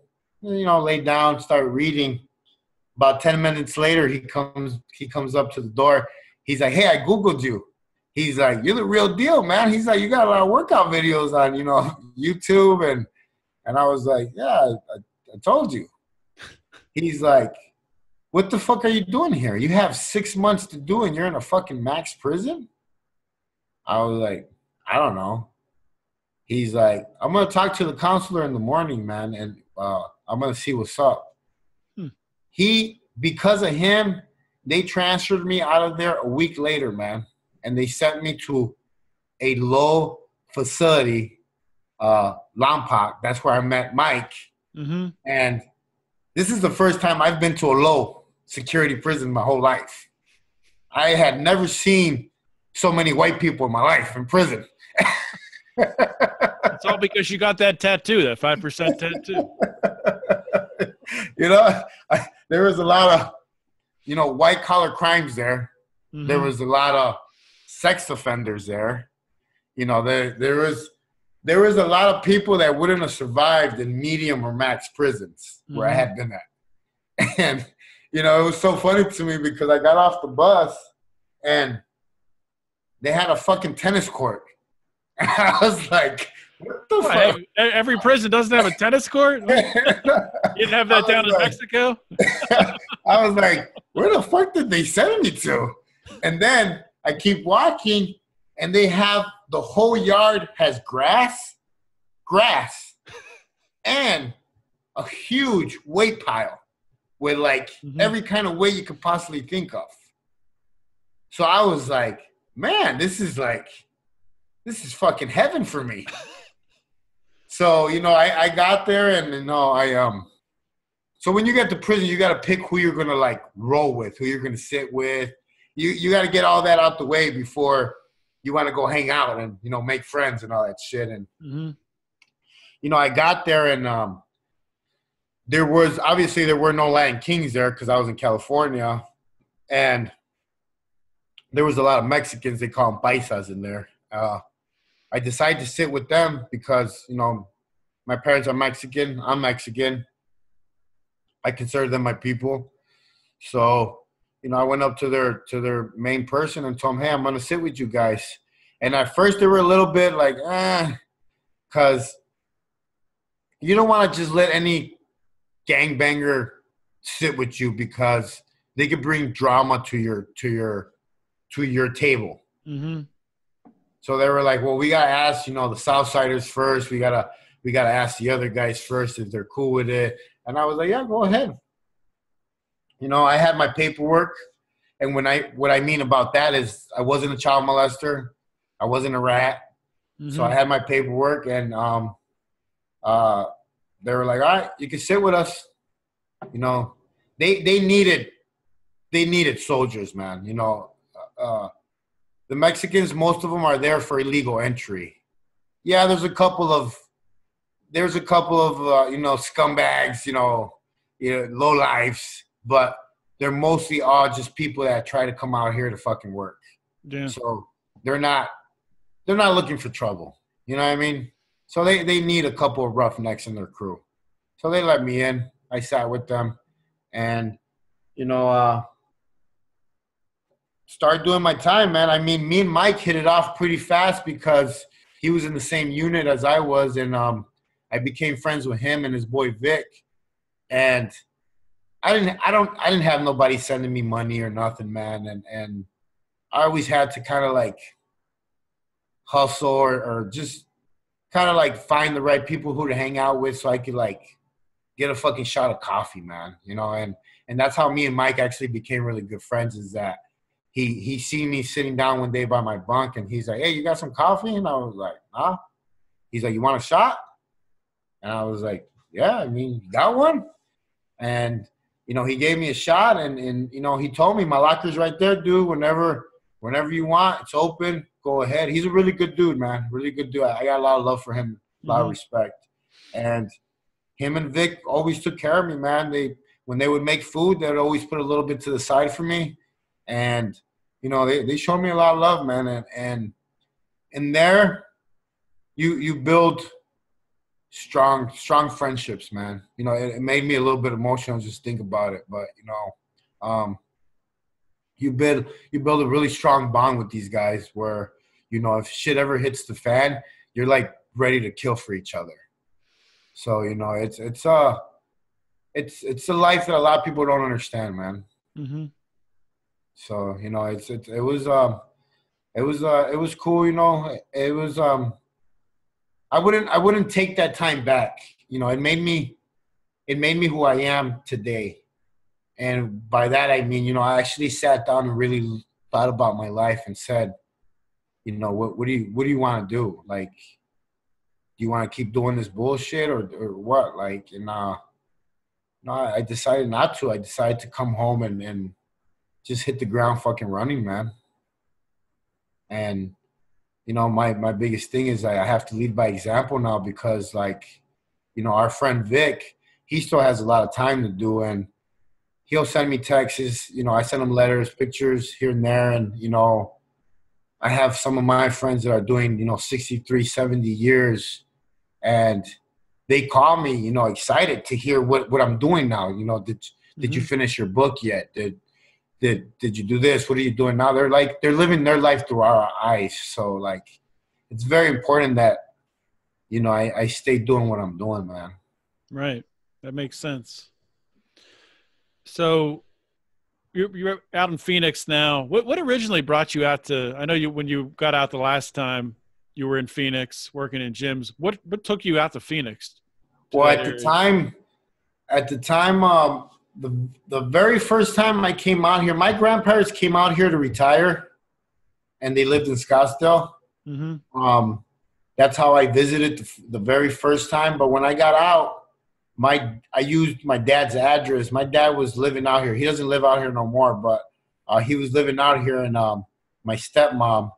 C: you know, laid down, started reading. About 10 minutes later, he comes up to the door. He's like, "Hey, I Googled you." He's like, "You're the real deal, man." He's like, "You got a lot of workout videos on, you know, YouTube." And I was like, "Yeah, I told you." He's like, "What the fuck are you doing here? You have 6 months to do and you're in a fucking max prison?" I was like, "I don't know." He's like, "I'm going to talk to the counselor in the morning, man, and I'm going to see what's up." Because of him, they transferred me out of there a week later, man. And they sent me to a low facility, Lompoc. That's where I met Mike.
B: Mm-hmm.
C: And this is the first time I've been to a low security prison my whole life. I had never seen so many white people in my life in prison.
B: It's all because you got that tattoo, that 5% tattoo.
C: You know, there was a lot of, you know, white-collar crimes there. Mm-hmm. There was a lot of sex offenders there. You know, there was a lot of people that wouldn't have survived in medium or max prisons where I had been at. And, you know, it was so funny to me because I got off the bus and they had a fucking tennis court. And I was like, what the fuck?
B: Every prison doesn't have a tennis court? You didn't have that down in Mexico?
C: I was like, where the fuck did they send me to? And then I keep walking, and they have the whole yard has grass, and a huge weight pile with like every kind of weight you could possibly think of. So I was like, man, this is fucking heaven for me. So, you know, I got there and, you know, so when you get to prison, you got to pick who you're going to like roll with, who you're going to sit with. You got to get all that out the way before you want to go hang out and, you know, make friends and all that shit. And, you know, I got there and there were no Latin Kings there because I was in California. And there was a lot of Mexicans. They call them paisas in there. I decided to sit with them because, you know, my parents are Mexican. I'm Mexican. I consider them my people. So, you know, I went up to their main person and told them, hey, I'm going to sit with you guys. And at first they were a little bit like, because you don't want to just let any gangbanger sit with you because they could bring drama to your table. Mm-hmm. So they were like, well, we got to ask, you know, the Southsiders first. We got to ask the other guys first if they're cool with it. And I was like, yeah, go ahead. I had my paperwork. And what I mean about that is I wasn't a child molester. I wasn't a rat.
B: Mm-hmm.
C: So I had my paperwork, and they were like, all right, you can sit with us. They needed soldiers, man. The Mexicans, most of them are there for illegal entry. Yeah, there's a couple of scumbags, low lives, but they're mostly all just people that try to come out here to fucking work.
B: Yeah.
C: So they're not looking for trouble. You know what I mean? So they need a couple of roughnecks in their crew. So they let me in. I sat with them, and started doing my time, man. I mean, me and Mike hit it off pretty fast because he was in the same unit as I was, and I became friends with him and his boy Vic. And I didn't have nobody sending me money or nothing, man. And I always had to kind of like hustle or just kind of like find the right people who to hang out with so I could like get a fucking shot of coffee, man. And that's how me and Mike actually became really good friends, is that he seen me sitting down one day by my bunk, and he's like, hey, you got some coffee? And I was like, huh? He's like, you want a shot? And I was like, yeah, I mean, you got one? And, he gave me a shot, and he told me, my locker's right there, dude. Whenever you want, it's open. Go ahead. He's a really good dude, man. Really good dude. I got a lot of love for him, a lot of respect. And him and Vic always took care of me, man. When they would make food, they'd always put a little bit to the side for me. And, they showed me a lot of love, man. And in there, you build strong friendships, man. It made me a little bit emotional just think about it. But, you build a really strong bond with these guys where, if shit ever hits the fan, you're like ready to kill for each other. So, it's a life that a lot of people don't understand, man.
B: Mm-hmm.
C: So, it was cool, it was I wouldn't take that time back. It made me who I am today. And by that I mean, I actually sat down and really thought about my life and said, what do you want to do? Like, do you want to keep doing this bullshit or what? Like, and no, I decided not to. I decided to come home and just hit the ground fucking running, man. And my biggest thing is I have to lead by example now because, like, our friend Vic, he still has a lot of time to do, and he'll send me texts. I send him letters, pictures here and there, and I have some of my friends that are doing 63, 70 years, and they call me excited to hear what I'm doing now. Did you finish your book yet? Did you do this? What are you doing now? They're living their life through our eyes. So, like, it's very important that, I stay doing what I'm doing, man.
B: Right. That makes sense. So you're out in Phoenix now. What originally brought you out to, I know when you got out the last time you were in Phoenix working in gyms, what took you out to Phoenix?
C: Well, at the time, the very first time I came out here, my grandparents came out here to retire, and they lived in Scottsdale. Mm-hmm. That's how I visited the very first time. But when I got out, I used my dad's address. My dad was living out here. He doesn't live out here no more, but he was living out here. And my stepmom,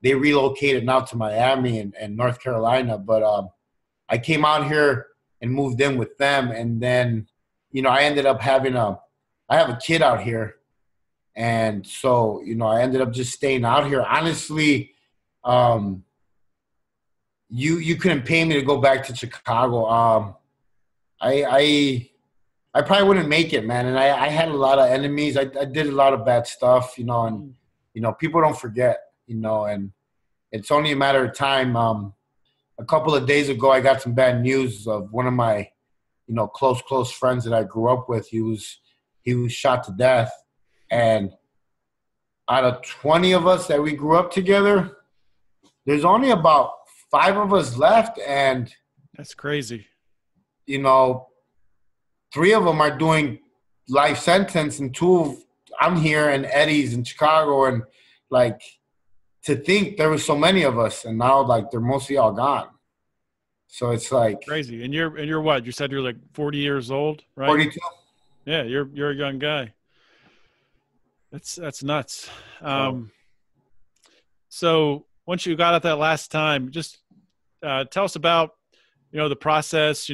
C: they relocated now to Miami and North Carolina. But I came out here and moved in with them, and then I ended up I have a kid out here. And so, I ended up just staying out here. Honestly, you couldn't pay me to go back to Chicago. I probably wouldn't make it, man. And I had a lot of enemies. I did a lot of bad stuff, and, people don't forget, and it's only a matter of time. A couple of days ago, I got some bad news of one of my, close friends that I grew up with. He was shot to death. And out of 20 of us that we grew up together, there's only about 5 of us left. And
B: that's crazy.
C: 3 of them are doing life sentence, and I'm here, and Eddie's in Chicago, and like to think there was so many of us, and now like they're mostly all gone. So it's like
B: crazy. And you're what? You said you're like 40 years old, right?
C: 42.
B: Yeah, you're a young guy. That's nuts. So once you got out that last time, just tell us about, the process,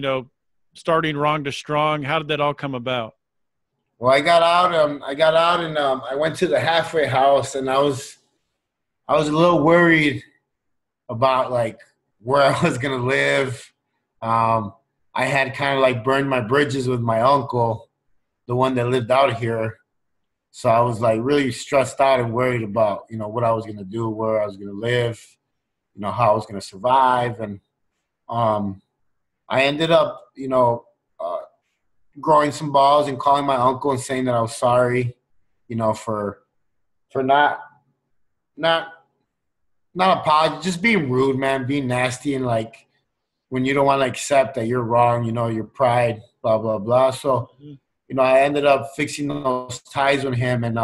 B: starting wrong to strong. How did that all come about?
C: Well, I got out and I went to the halfway house, and I was a little worried about like where I was going to live. I had kind of like burned my bridges with my uncle, the one that lived out here. So I was like really stressed out and worried about, what I was going to do, where I was going to live, how I was going to survive. And I ended up, growing some balls and calling my uncle and saying that I was sorry, for not apologizing, just being rude, man, being nasty, and like when you don't want to accept that you're wrong, your pride, blah, blah, blah. So, I ended up fixing those ties with him, and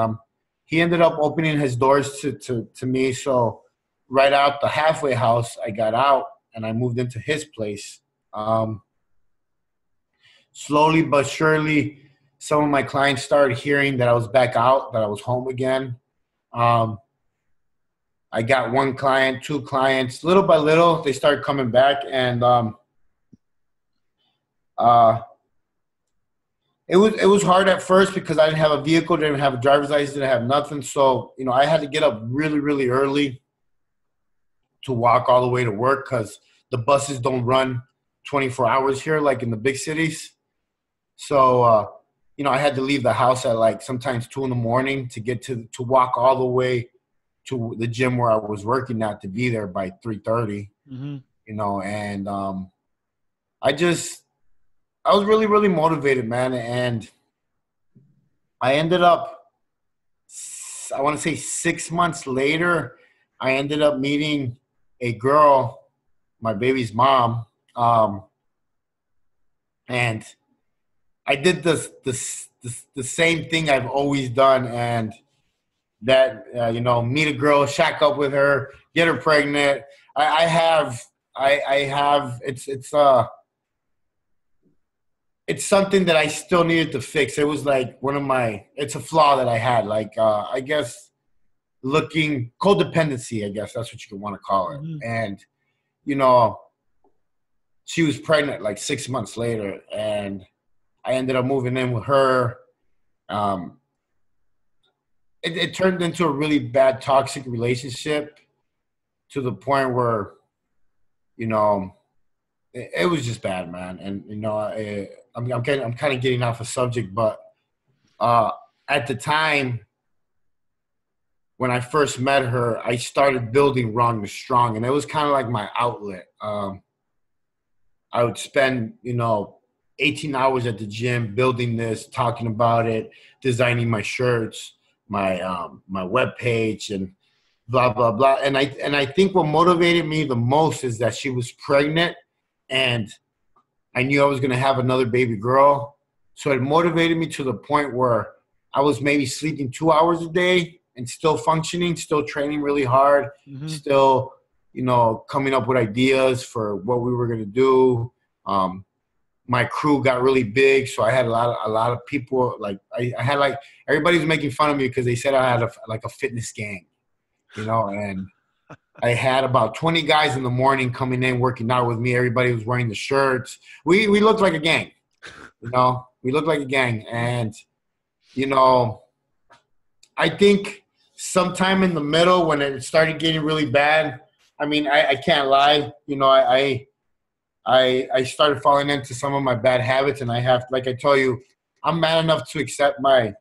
C: he ended up opening his doors to me. So right out the halfway house, I got out and I moved into his place. Slowly but surely, some of my clients started hearing that I was back out, that I was home again. I got one client, two clients. Little by little, they started coming back, and it was hard at first because I didn't have a vehicle, didn't have a driver's license, didn't have nothing. So, I had to get up really, really early to walk all the way to work because the buses don't run 24 hours here like in the big cities. So, I had to leave the house at like sometimes 2 in.the morning to get to walk all the way to the gym where I was working at to be there by 3:30, and I was really, really motivated, man. And I ended up, I want to say 6 months later, I ended up meeting a girl, my baby's mom. And I did the same thing I've always done. And that, meet a girl, shack up with her, get her pregnant. I have, it's something that I still needed to fix. It was like it's a flaw that I had. Like, I guess codependency, I guess that's what you could want to call it. And, she was pregnant like 6 months later, and I ended up moving in with her. It turned into a really bad, toxic relationship to the point where, it was just bad, man. And, I'm kind of getting off a subject, but at the time when I first met her, I started building Wrong to Strong, and it was kind of like my outlet. I would spend, 18 hours at the gym building this, talking about it, designing my shirts, my web page, and blah, blah, blah. And I think what motivated me the most is that she was pregnant, and I knew I was going to have another baby girl. So it motivated me to the point where I was maybe sleeping 2 hours a day and still functioning, still training really hard, still, coming up with ideas for what we were going to do. My crew got really big, so I had a lot of people. Like I had like everybody was making fun of me because they said I had a fitness gang, and I had about 20 guys in the morning coming in, working out with me. Everybody was wearing the shirts. We looked like a gang, we looked like a gang. And, I think sometime in the middle when it started getting really bad, I mean, I can't lie. I started falling into some of my bad habits, and like I told you, I'm man enough to accept my,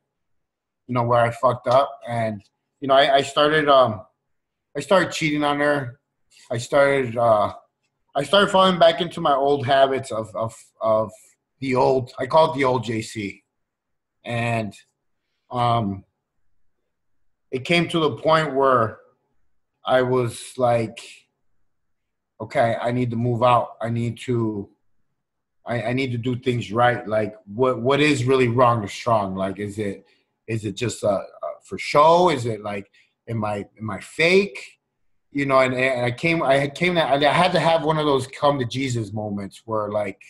C: where I fucked up. And, I started cheating on her. I started falling back into my old habits of the old, I call it the old JC. And it came to the point where I was like, okay, I need to move out. I need to I need to do things right. Like what is really wrong or strong? Like, is it just for show? Is it like, am I fake? You know, and I had to have one of those come to Jesus moments where like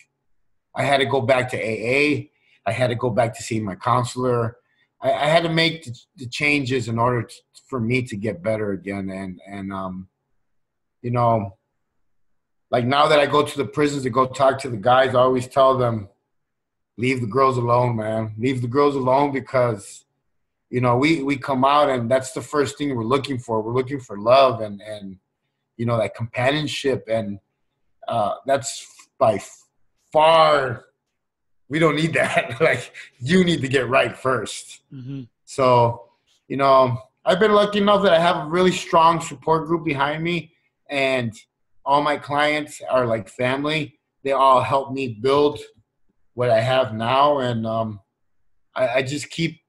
C: I had to go back to AA. I had to go back to seeing my counselor. I had to make the changes in order for me to get better again. And you know, like now that I go to the prisons to go talk to the guys, I always tell them, leave the girls alone, man. Leave the girls alone because, you know, we come out and that's the first thing we're looking for. We're looking for love and you know, that companionship. And that's by far, we don't need that. Like, you need to get right first.
B: Mm-hmm.
C: So, you know, I've been lucky enough that I have a really strong support group behind me, and all my clients are like family. They all help me build what I have now. And I just keep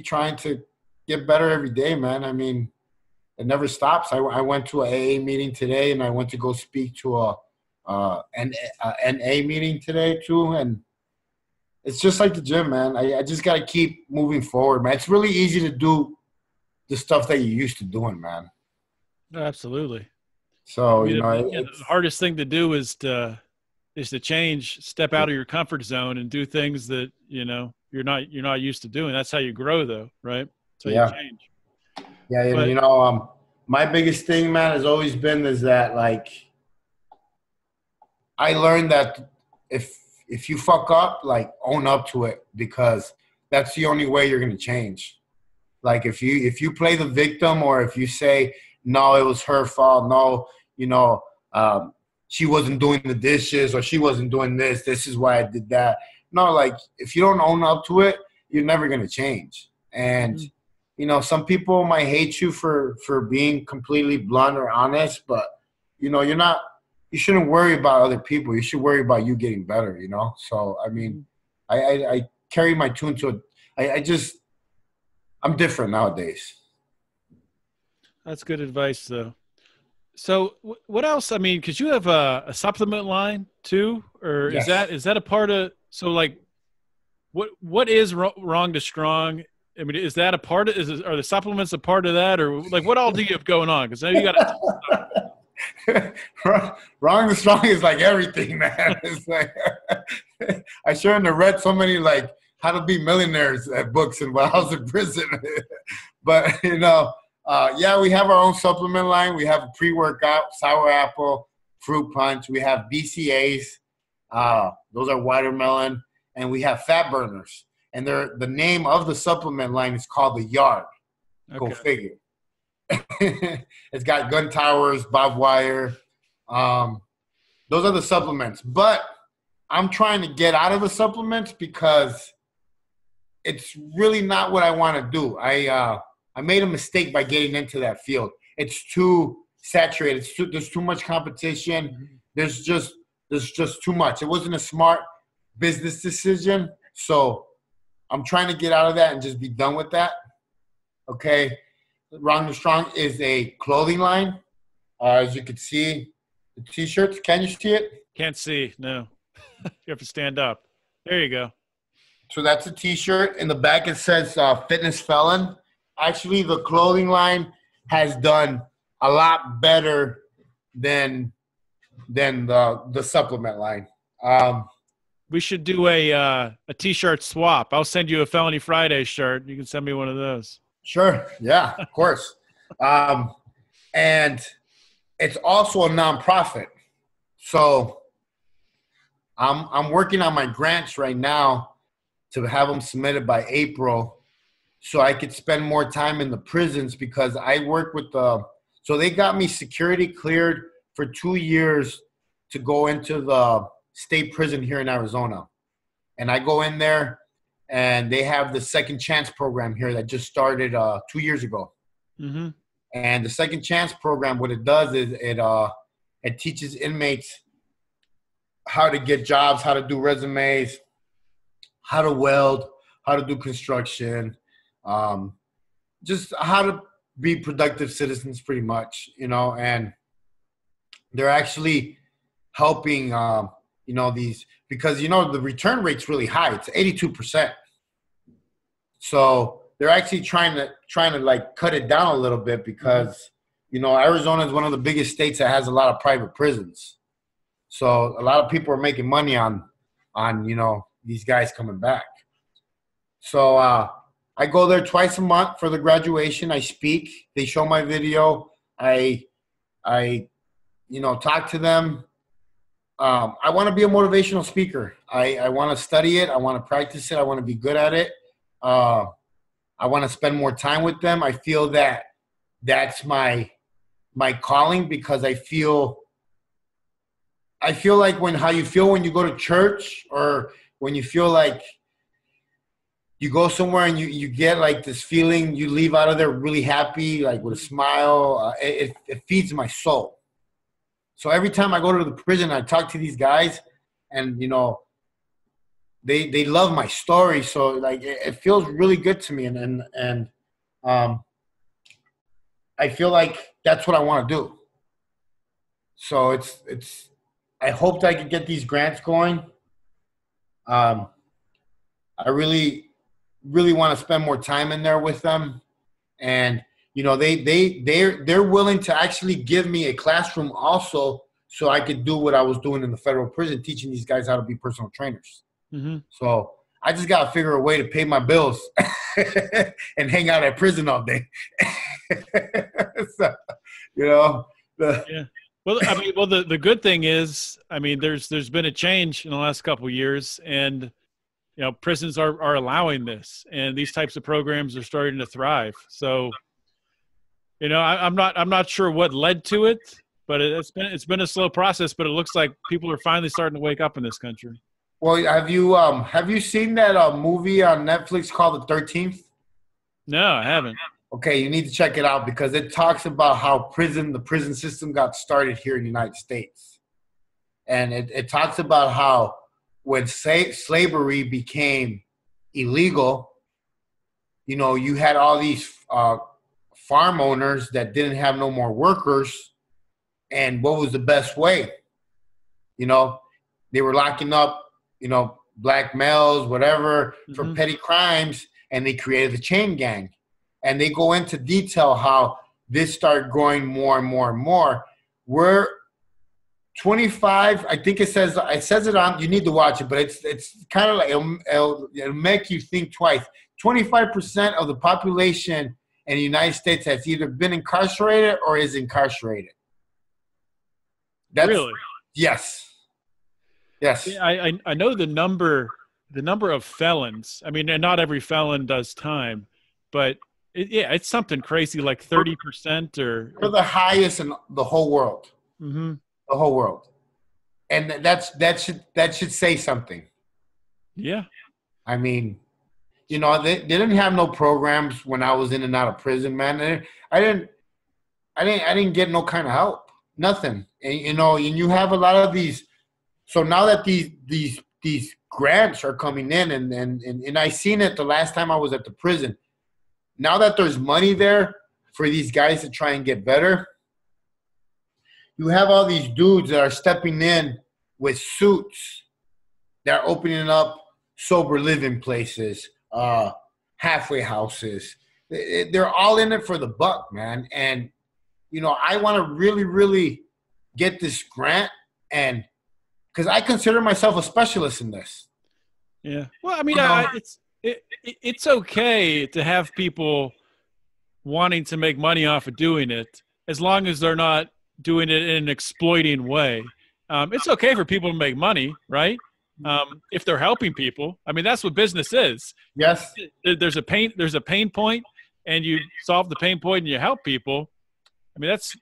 C: trying to get better every day, man. I mean, it never stops. I went to an AA meeting today, and I went to go speak to an NA meeting today too. And it's just like the gym, man. I just got to keep moving forward, man. It's really easy to do the stuff that you're used to doing, man.
B: Absolutely.
C: So,
B: I mean, the hardest thing to do is to change, step out of your comfort zone and do things that, you know, you're not used to doing. That's how you grow though, right? So you change.
C: Yeah. But, you know, my biggest thing, man, has always been is that, like, I learned that if you fuck up, like, own up to it, because that's the only way you're going to change. Like, if you play the victim, or if you say, no, it was her fault. No, you know, she wasn't doing the dishes, or she wasn't doing this. This is why I did that. No, like, if you don't own up to it, you're never going to change. And, you know, some people might hate you for being completely blunt or honest, but, you know, you shouldn't worry about other people. You should worry about you getting better, you know? So, I mean, I carry my tune to it. I'm different nowadays.
B: That's good advice, though. So what else? I mean, because you have a supplement line too, or
C: Yes.
B: is that a part of? So like, what is wrong to strong? I mean, is that a part of? Are the supplements a part of that, or like what all do you have going on? Because now you got
C: wrong to strong is like everything, man. It's like I shouldn't have read so many like how to be millionaires books and while I was in prison, but you know. Yeah, we have our own supplement line. We have a pre-workout, sour apple, fruit punch. We have BCAs. Those are watermelon. And we have fat burners. And the name of the supplement line is called the Yard. Okay. Go figure. It's got gun towers, barbed wire. Those are the supplements. But I'm trying to get out of the supplements because it's really not what I want to do. I made a mistake by getting into that field. It's too saturated. There's too much competition. There's just too much. It wasn't a smart business decision. So I'm trying to get out of that and just be done with that. Okay. Wrong to Strong is a clothing line. As you can see, the T-shirts. Can you see it?
B: Can't see. No. You have to stand up. There you go.
C: So that's a T-shirt. In the back it says Fitness Felon. Actually, the clothing line has done a lot better than the supplement line.
B: We should do a T-shirt swap. I'll send you a Felony Friday shirt. You can send me one of those.
C: Sure. Yeah, of course. And it's also a nonprofit. So I'm working on my grants right now to have them submitted by April, so I could spend more time in the prisons, because I work with so they got me security cleared for 2 years to go into the state prison here in Arizona. And I go in there, and they have the Second Chance program here that just started 2 years ago. Mm-hmm. And the Second Chance program, what it does is it teaches inmates how to get jobs, how to do resumes, how to weld, how to do construction, just how to be productive citizens, pretty much, you know. And they're actually helping, because the return rate's really high. It's 82%. So they're actually trying to like cut it down a little bit because Arizona is one of the biggest states that has a lot of private prisons. So a lot of people are making money on these guys coming back. So I go there twice a month for the graduation. I speak. They show my video. I talk to them. I want to be a motivational speaker. I want to study it. I want to practice it. I want to be good at it. I want to spend more time with them. I feel that that's my calling because I feel like how you feel when you go to church or when you feel like you go somewhere and you get like this feeling, you leave out of there really happy, like with a smile. It feeds my soul. So every time I go to the prison, I talk to these guys and, they love my story. So like, it feels really good to me. And I feel like that's what I want to do. So I hope that I can get these grants going. I really want to spend more time in there with them. And, they're willing to actually give me a classroom also so I could do what I was doing in the federal prison, teaching these guys how to be personal trainers. Mm-hmm. So I just got to figure a way to pay my bills and hang out at prison all day. So,
B: yeah. Well, the good thing is, there's been a change in the last couple of years, and prisons are allowing this, and these types of programs are starting to thrive. So, I'm not sure what led to it, but it's been a slow process. But it looks like people are finally starting to wake up in this country.
C: Well, have you seen that movie on Netflix called The 13th?
B: No, I haven't.
C: Okay, you need to check it out because it talks about how the prison system got started here in the United States. And it talks about how when slavery became illegal, you had all these farm owners that didn't have no more workers. And what was the best way? They were locking up, black males, whatever, for petty crimes, and they created the chain gang. And they go into detail how this started growing more and more and more. We're 25, I think it says it on, you need to watch it, but it's kind of like, it'll make you think twice. 25% of the population in the United States has either been incarcerated or is incarcerated.
B: Really?
C: Yes. Yes.
B: Yeah, I know the number of felons. And not every felon does time, but it's something crazy, like 30% or.
C: We're the highest in the whole world. Mm-hmm. The whole world, and that should say something.
B: Yeah.
C: They didn't have no programs when I was in and out of prison, man. I didn't get no kind of help, nothing. And and you have a lot of these. So now that these grants are coming in, and I seen it the last time I was at the prison. Now that there's money there for these guys to try and get better, you have all these dudes that are stepping in with suits that are opening up sober living places, halfway houses. They're all in it for the buck, man. And, I want to really, really get this grant, and because I consider myself a specialist in this.
B: Yeah. Well, it's okay to have people wanting to make money off of doing it, as long as they're not doing it in an exploiting way. It's okay for people to make money, right? If they're helping people. That's what business is.
C: Yes.
B: There's a pain point, and you solve the pain point and you help people. That's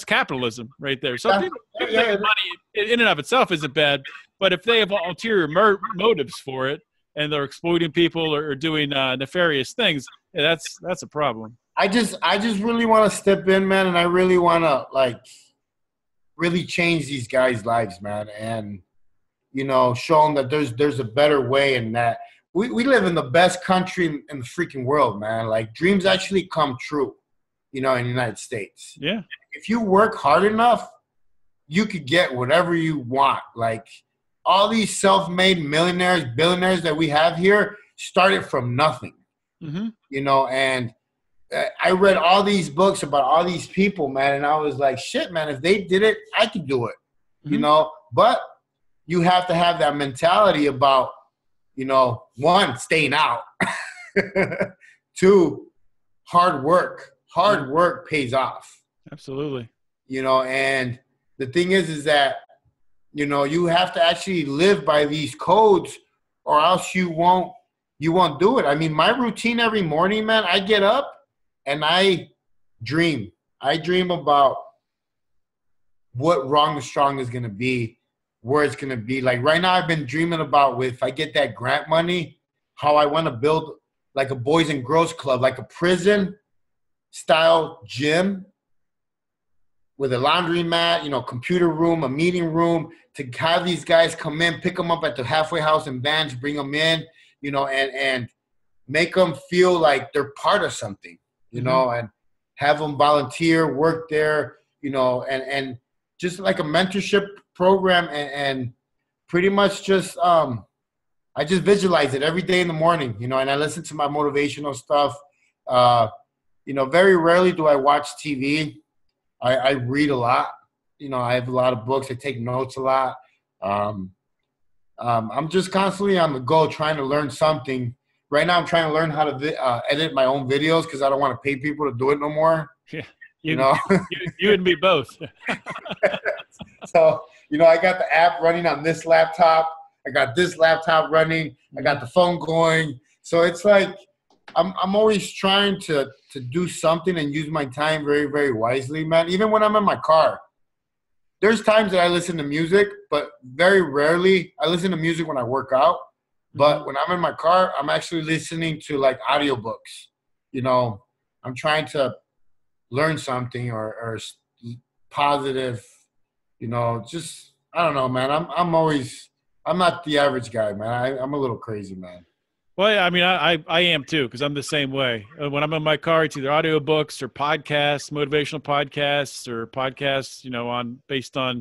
B: capitalism right there. So people making money in and of itself isn't bad, but if they have ulterior motives for it and they're exploiting people or doing nefarious things, that's a problem.
C: I just really want to step in, man, and I really want to really change these guys' lives, man, and show them that there's a better way, and that we live in the best country in the freaking world, man. Like, dreams actually come true, in the United States.
B: Yeah.
C: If you work hard enough, you could get whatever you want. Like, all these self-made millionaires, billionaires that we have here started from nothing, you know, and I read all these books about all these people, man, and I was like, shit, man, if they did it, I could do it, you know, but you have to have that mentality about, you know, one, staying out, two, hard work. Hard work pays off.
B: Absolutely.
C: You know, and the thing is that, you know, you have to actually live by these codes or else you won't do it. I mean, my routine every morning, man, I get up and I dream. I dream about what Wrong to Strong is going to be, where it's going to be. Like right now I've been dreaming about if I get that grant money, how I want to build like a Boys and Girls Club, like a prison style gym with a laundromat, you know, computer room, a meeting room, to have these guys come in, pick them up at the halfway house in vans, bring them in, you know, and make them feel like they're part of something, you know, and have them volunteer, work there, you know, and just like a mentorship program and pretty much just I just visualize it every day in the morning, you know, and I listen to my motivational stuff. You know, very rarely do I watch TV. I read a lot. You know, I have a lot of books. I take notes a lot. I'm just constantly on the go trying to learn something. Right now I'm trying to learn how to edit my own videos because I don't want to pay people to do it no more.
B: Yeah,
C: you know?
B: you and me both.
C: So, you know, I got the app running on this laptop. I got this laptop running. I got the phone going. So it's like I'm always trying to do something and use my time very, very wisely, man. Even when I'm in my car. There's times that I listen to music, but very rarely. I listen to music when I work out. But when I'm in my car, I'm actually listening to like audiobooks. You know, I'm trying to learn something or positive, you know, just, I don't know, man. I'm not the average guy, man. I'm a little crazy, man.
B: Well, yeah, I mean, I am too, because I'm the same way. When I'm in my car, it's either audiobooks or podcasts, motivational podcasts or podcasts, you know, based on,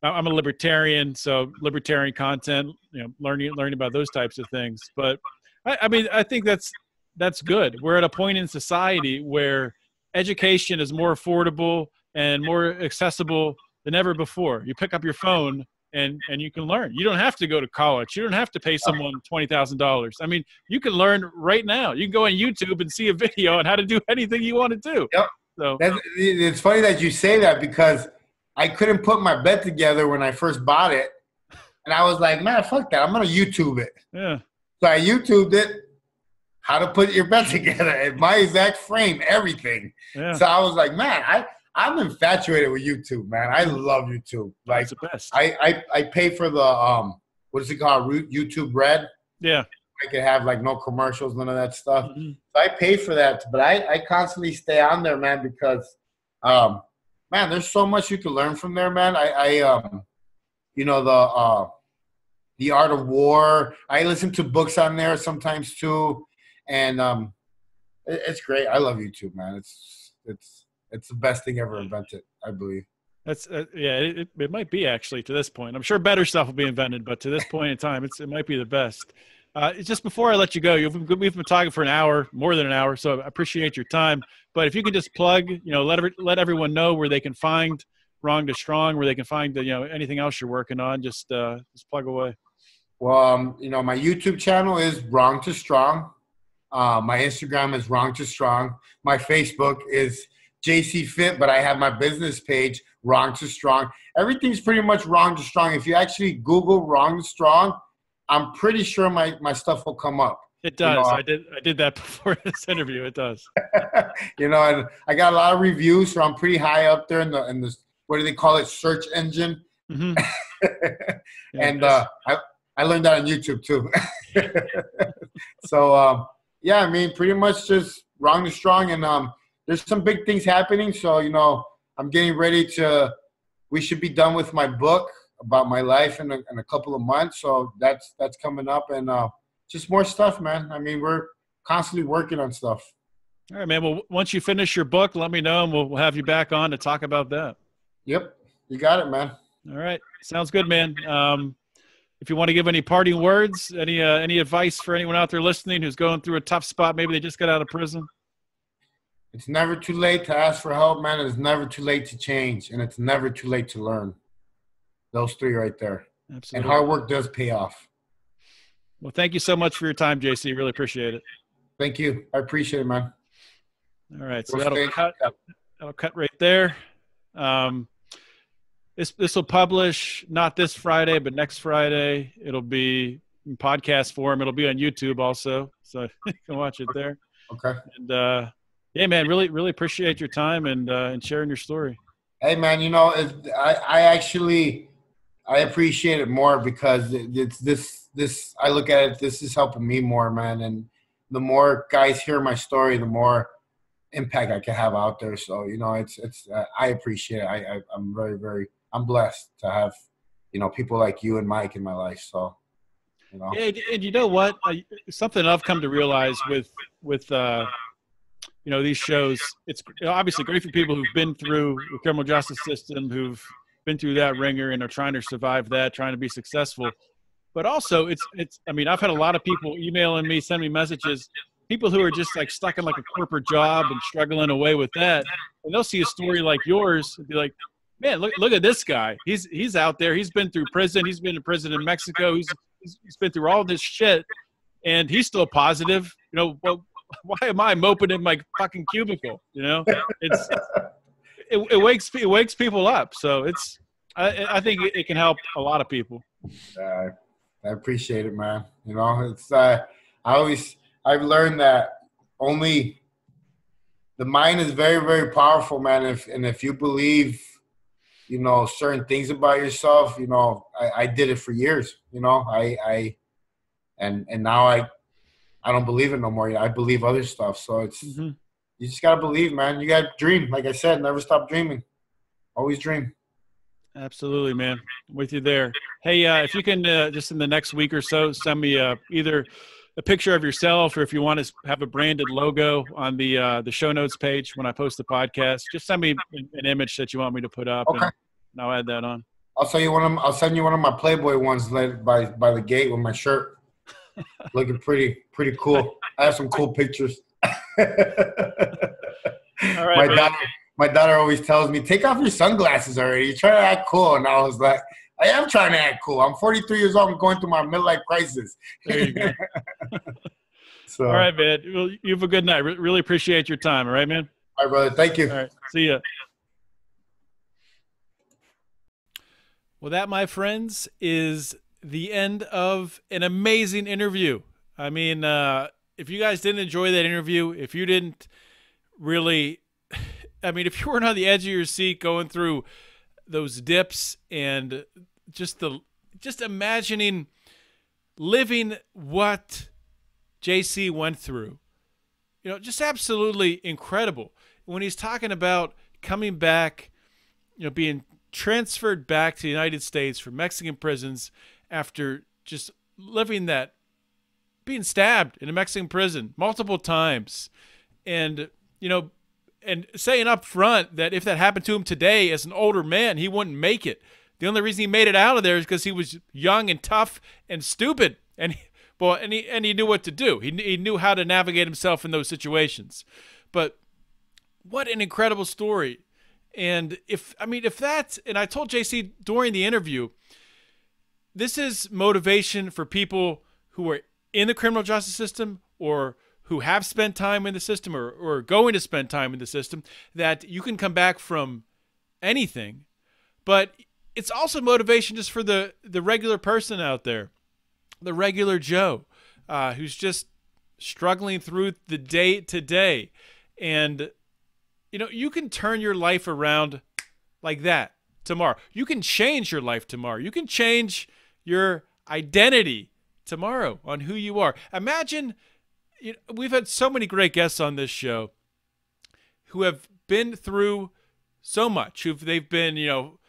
B: I'm a libertarian, so libertarian content, you know, learning about those types of things. But I mean, I think that's good. We're at a point in society where education is more affordable and more accessible than ever before. You pick up your phone and you can learn. You don't have to go to college. You don't have to pay someone $20,000. I mean, you can learn right now. You can go on YouTube and see a video on how to do anything you want to do.
C: Yep.
B: So
C: it's funny that you say that because I couldn't put my bed together when I first bought it. And I was like, man, fuck that. I'm going to YouTube it.
B: Yeah.
C: So I YouTubed it, how to put your bed together in my exact frame, everything. Yeah. So I was like, man, I'm infatuated with YouTube, man. I love YouTube. Like,
B: it's the best.
C: I pay for the what is it called? YouTube Red.
B: Yeah.
C: I could have like no commercials, none of that stuff. So I pay for that, but I constantly stay on there, man, because man, there's so much you can learn from there, man. You know, the Art of War. I listen to books on there sometimes too, and it's great. I love YouTube, man. It's the best thing ever invented, I believe.
B: That's yeah. It might be actually to this point. I'm sure better stuff will be invented, but to this point in time, it might be the best. Just before I let you go, we've been talking for an hour, more than an hour, so I appreciate your time. But if you could just plug, you know, let everyone know where they can find Wrong to Strong, where they can find you know, anything else you're working on. Just plug away.
C: Well, you know, my YouTube channel is Wrong to Strong. My Instagram is Wrong to Strong. My Facebook is JC Fit, but I have my business page, Wrong to Strong. Everything's pretty much Wrong to Strong. If you actually Google Wrong to Strong, I'm pretty sure my stuff will come up.
B: It does.
C: You know,
B: I did that before this interview. It does.
C: You know, and I got a lot of reviews, so I'm pretty high up there in the what do they call it, search engine.
B: Mm-hmm.
C: And I learned that on YouTube too. So yeah, I mean, pretty much just Wrong to Strong, and there's some big things happening. So, you know, I'm getting ready we should be done with my book about my life in a couple of months. So that's coming up, and just more stuff, man. I mean, we're constantly working on stuff.
B: All right, man. Well, once you finish your book, let me know, and we'll have you back on to talk about that.
C: Yep. You got it, man.
B: All right. Sounds good, man. if you want to give any parting words, any advice for anyone out there listening who's going through a tough spot, maybe they just got out of prison.
C: It's never too late to ask for help, man. It's never too late to change, and it's never too late to learn. Those three right there.
B: Absolutely.
C: And hard work does pay off.
B: Well, thank you so much for your time, JC. Really appreciate it.
C: Thank you. I appreciate it, man.
B: All right, so that'll cut right there. This will publish not this Friday, but next Friday. It'll be in podcast form. It'll be on YouTube also, so you can watch it there.
C: Okay.
B: And yeah, man, really appreciate your time and sharing your story.
C: Hey, man, you know, I appreciate it more because it's this. I look at it. This is helping me more, man. And the more guys hear my story, the more impact I can have out there. So, you know, it's I appreciate it. I'm I'm blessed to have, you know, people like you and Mike in my life. So, you know.
B: Yeah, and you know what? Something I've come to realize with you know, these shows, it's obviously great for people who've been through the criminal justice system, who've been through that ringer and are trying to survive that, trying to be successful. But also I mean, I've had a lot of people emailing me, send me messages, people who are just like stuck in like a corporate job and struggling away with that. And they'll see a story like yours and be like, man, look at this guy. He's out there. He's been through prison. He's been in prison in Mexico. He's been through all this shit, and he's still positive. You know, well, why am I moping in my fucking cubicle? You know, it wakes people up. So I think it can help a lot of people.
C: I appreciate it, man. You know, I've learned that only the mind is very, very powerful, man. If you believe, you know, certain things about yourself, you know, I did it for years, you know, and now I don't believe it no more. I believe other stuff. So it's, you just got to believe, man. You got to dream. Like I said, never stop dreaming. Always dream.
B: Absolutely, man. I'm with you there. Hey, if you can just in the next week or so, send me either a picture of yourself, or if you want to have a branded logo on the show notes page when I post the podcast, just send me an image that you want me to put up,
C: okay,
B: and I'll add that on.
C: I'll send you one of my Playboy ones by the gate with my shirt. Looking pretty cool. I have some cool pictures.
B: All right,
C: my daughter always tells me, take off your sunglasses already. You're trying to act cool. And I was like, I am trying to act cool. I'm 43 years old. I'm going through my midlife crisis.
B: There you go.
C: So,
B: all right, man. Well, you have a good night. Really appreciate your time. All right, man?
C: All right, brother. Thank you.
B: All right. See ya. Well, that, my friends, is the end of an amazing interview. I mean, if you guys didn't enjoy that interview, if you didn't really, I mean, if you weren't on the edge of your seat going through those dips and just imagining living what JC went through, you know, just absolutely incredible. When he's talking about coming back, you know, being transferred back to the United States from Mexican prisons after just living that, being stabbed in a Mexican prison multiple times, and, you know, and saying up front that if that happened to him today as an older man, he wouldn't make it. The only reason he made it out of there is because he was young and tough and stupid, and he knew what to do. He knew how to navigate himself in those situations. But what an incredible story. And if that's, and I told JC during the interview, this is motivation for people who are in the criminal justice system, or who have spent time in the system, or are going to spend time in the system, that you can come back from anything. But it's also motivation just for the regular person out there, the regular Joe, who's just struggling through the day to day. And, you know, you can turn your life around like that tomorrow. You can change your life tomorrow. You can change your identity tomorrow on who you are. Imagine, you know, we've had so many great guests on this show who have been through so much, they've been, you know,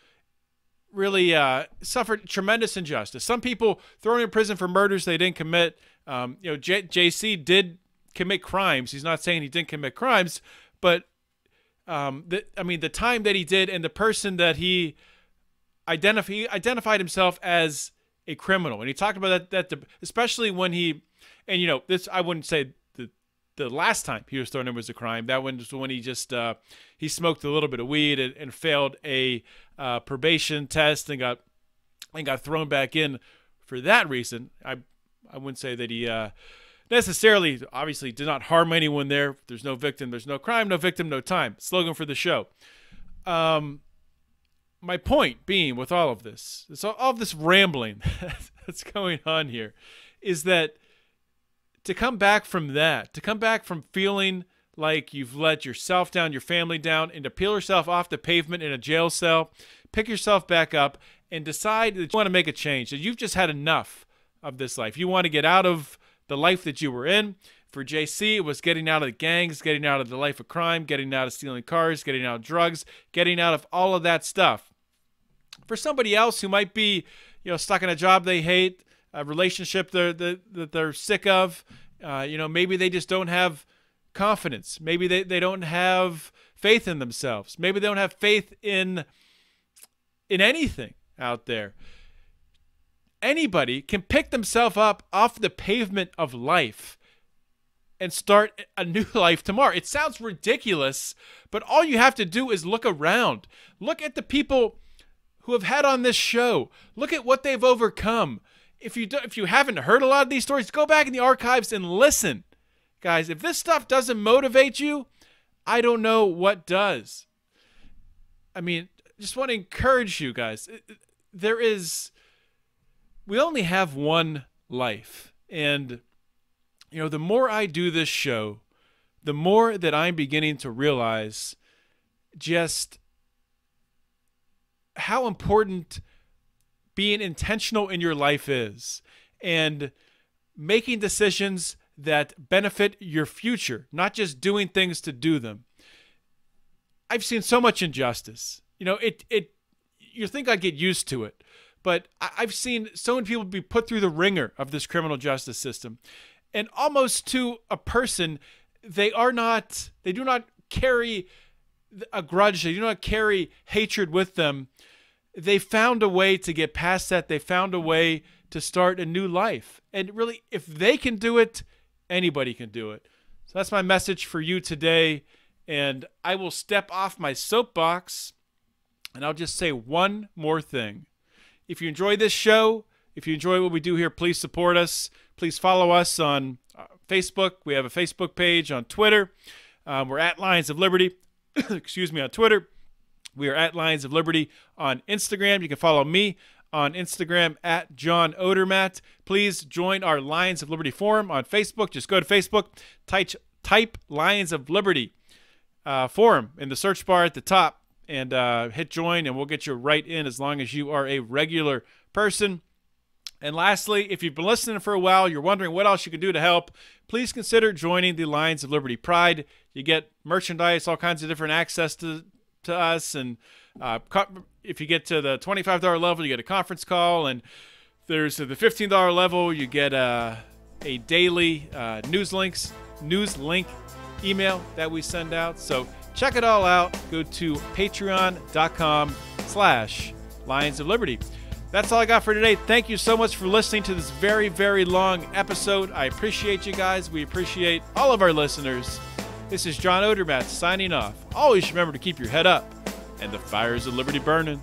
B: really suffered tremendous injustice. Some people thrown in prison for murders they didn't commit. You know, JC did commit crimes. He's not saying he didn't commit crimes, but the time that he did, and the person that he identified himself as a criminal. And he talked about that especially when he, and this, I wouldn't say the last time he was thrown in was a crime. That one was when he just he smoked a little bit of weed and failed a probation test and got thrown back in for that reason. I wouldn't say that he necessarily, obviously, did not harm anyone there. There's no victim, there's no crime, no victim, no time. Slogan for the show. My point being with all of this, all of this rambling that's going on here, is that to come back from that, to come back from feeling like you've let yourself down, your family down, and to peel yourself off the pavement in a jail cell, pick yourself back up, and decide that you want to make a change, that you've just had enough of this life. You want to get out of the life that you were in. For JC, it was getting out of the gangs, getting out of the life of crime, getting out of stealing cars, getting out of drugs, getting out of all of that stuff. For somebody else who might be, stuck in a job they hate, a relationship that they're sick of, maybe they just don't have confidence. Maybe they don't have faith in themselves. Maybe they don't have faith in anything out there. Anybody can pick themselves up off the pavement of life and start a new life tomorrow. It sounds ridiculous, but all you have to do is look around. Look at the people who have had on this show. Look at what they've overcome. If you haven't heard a lot of these stories, go back in the archives and listen. Guys, if this stuff doesn't motivate you, I don't know what does. I mean, just want to encourage you guys. We only have one life. And, the more I do this show, the more that I'm beginning to realize just how important being intentional in your life is, and making decisions that benefit your future, not just doing things to do them. I've seen so much injustice. You think I'd get used to it, but I've seen so many people be put through the ringer of this criminal justice system, and almost to a person, they do not carry a grudge. They do not carry hatred with them. They found a way to get past that. They found a way to start a new life. And really, if they can do it, anybody can do it. So that's my message for you today. And I will step off my soapbox, and I'll just say one more thing. If you enjoy this show, if you enjoy what we do here, please support us. Please follow us on Facebook. We have a Facebook page. On Twitter, we're at Lions of Liberty. Excuse me, on Twitter. We are at Lions of Liberty on Instagram. You can follow me on Instagram at John Odermatt. Please join our Lions of Liberty forum on Facebook. Just go to Facebook, type Lions of Liberty forum in the search bar at the top, and hit join, and we'll get you right in as long as you are a regular person. And lastly, if you've been listening for a while, you're wondering what else you can do to help, please consider joining the Lions of Liberty Pride. You get merchandise, all kinds of different access to us, and if you get to the $25 level, you get a conference call, and there's the $15 level, you get a daily news link email that we send out. So check it all out. Go to patreon.com/Lions of Liberty. That's all I got for today. Thank you so much for listening to this very, very long episode. I appreciate you guys. We appreciate all of our listeners. This is John Odermatt signing off. Always remember to keep your head up and the fires of liberty burning.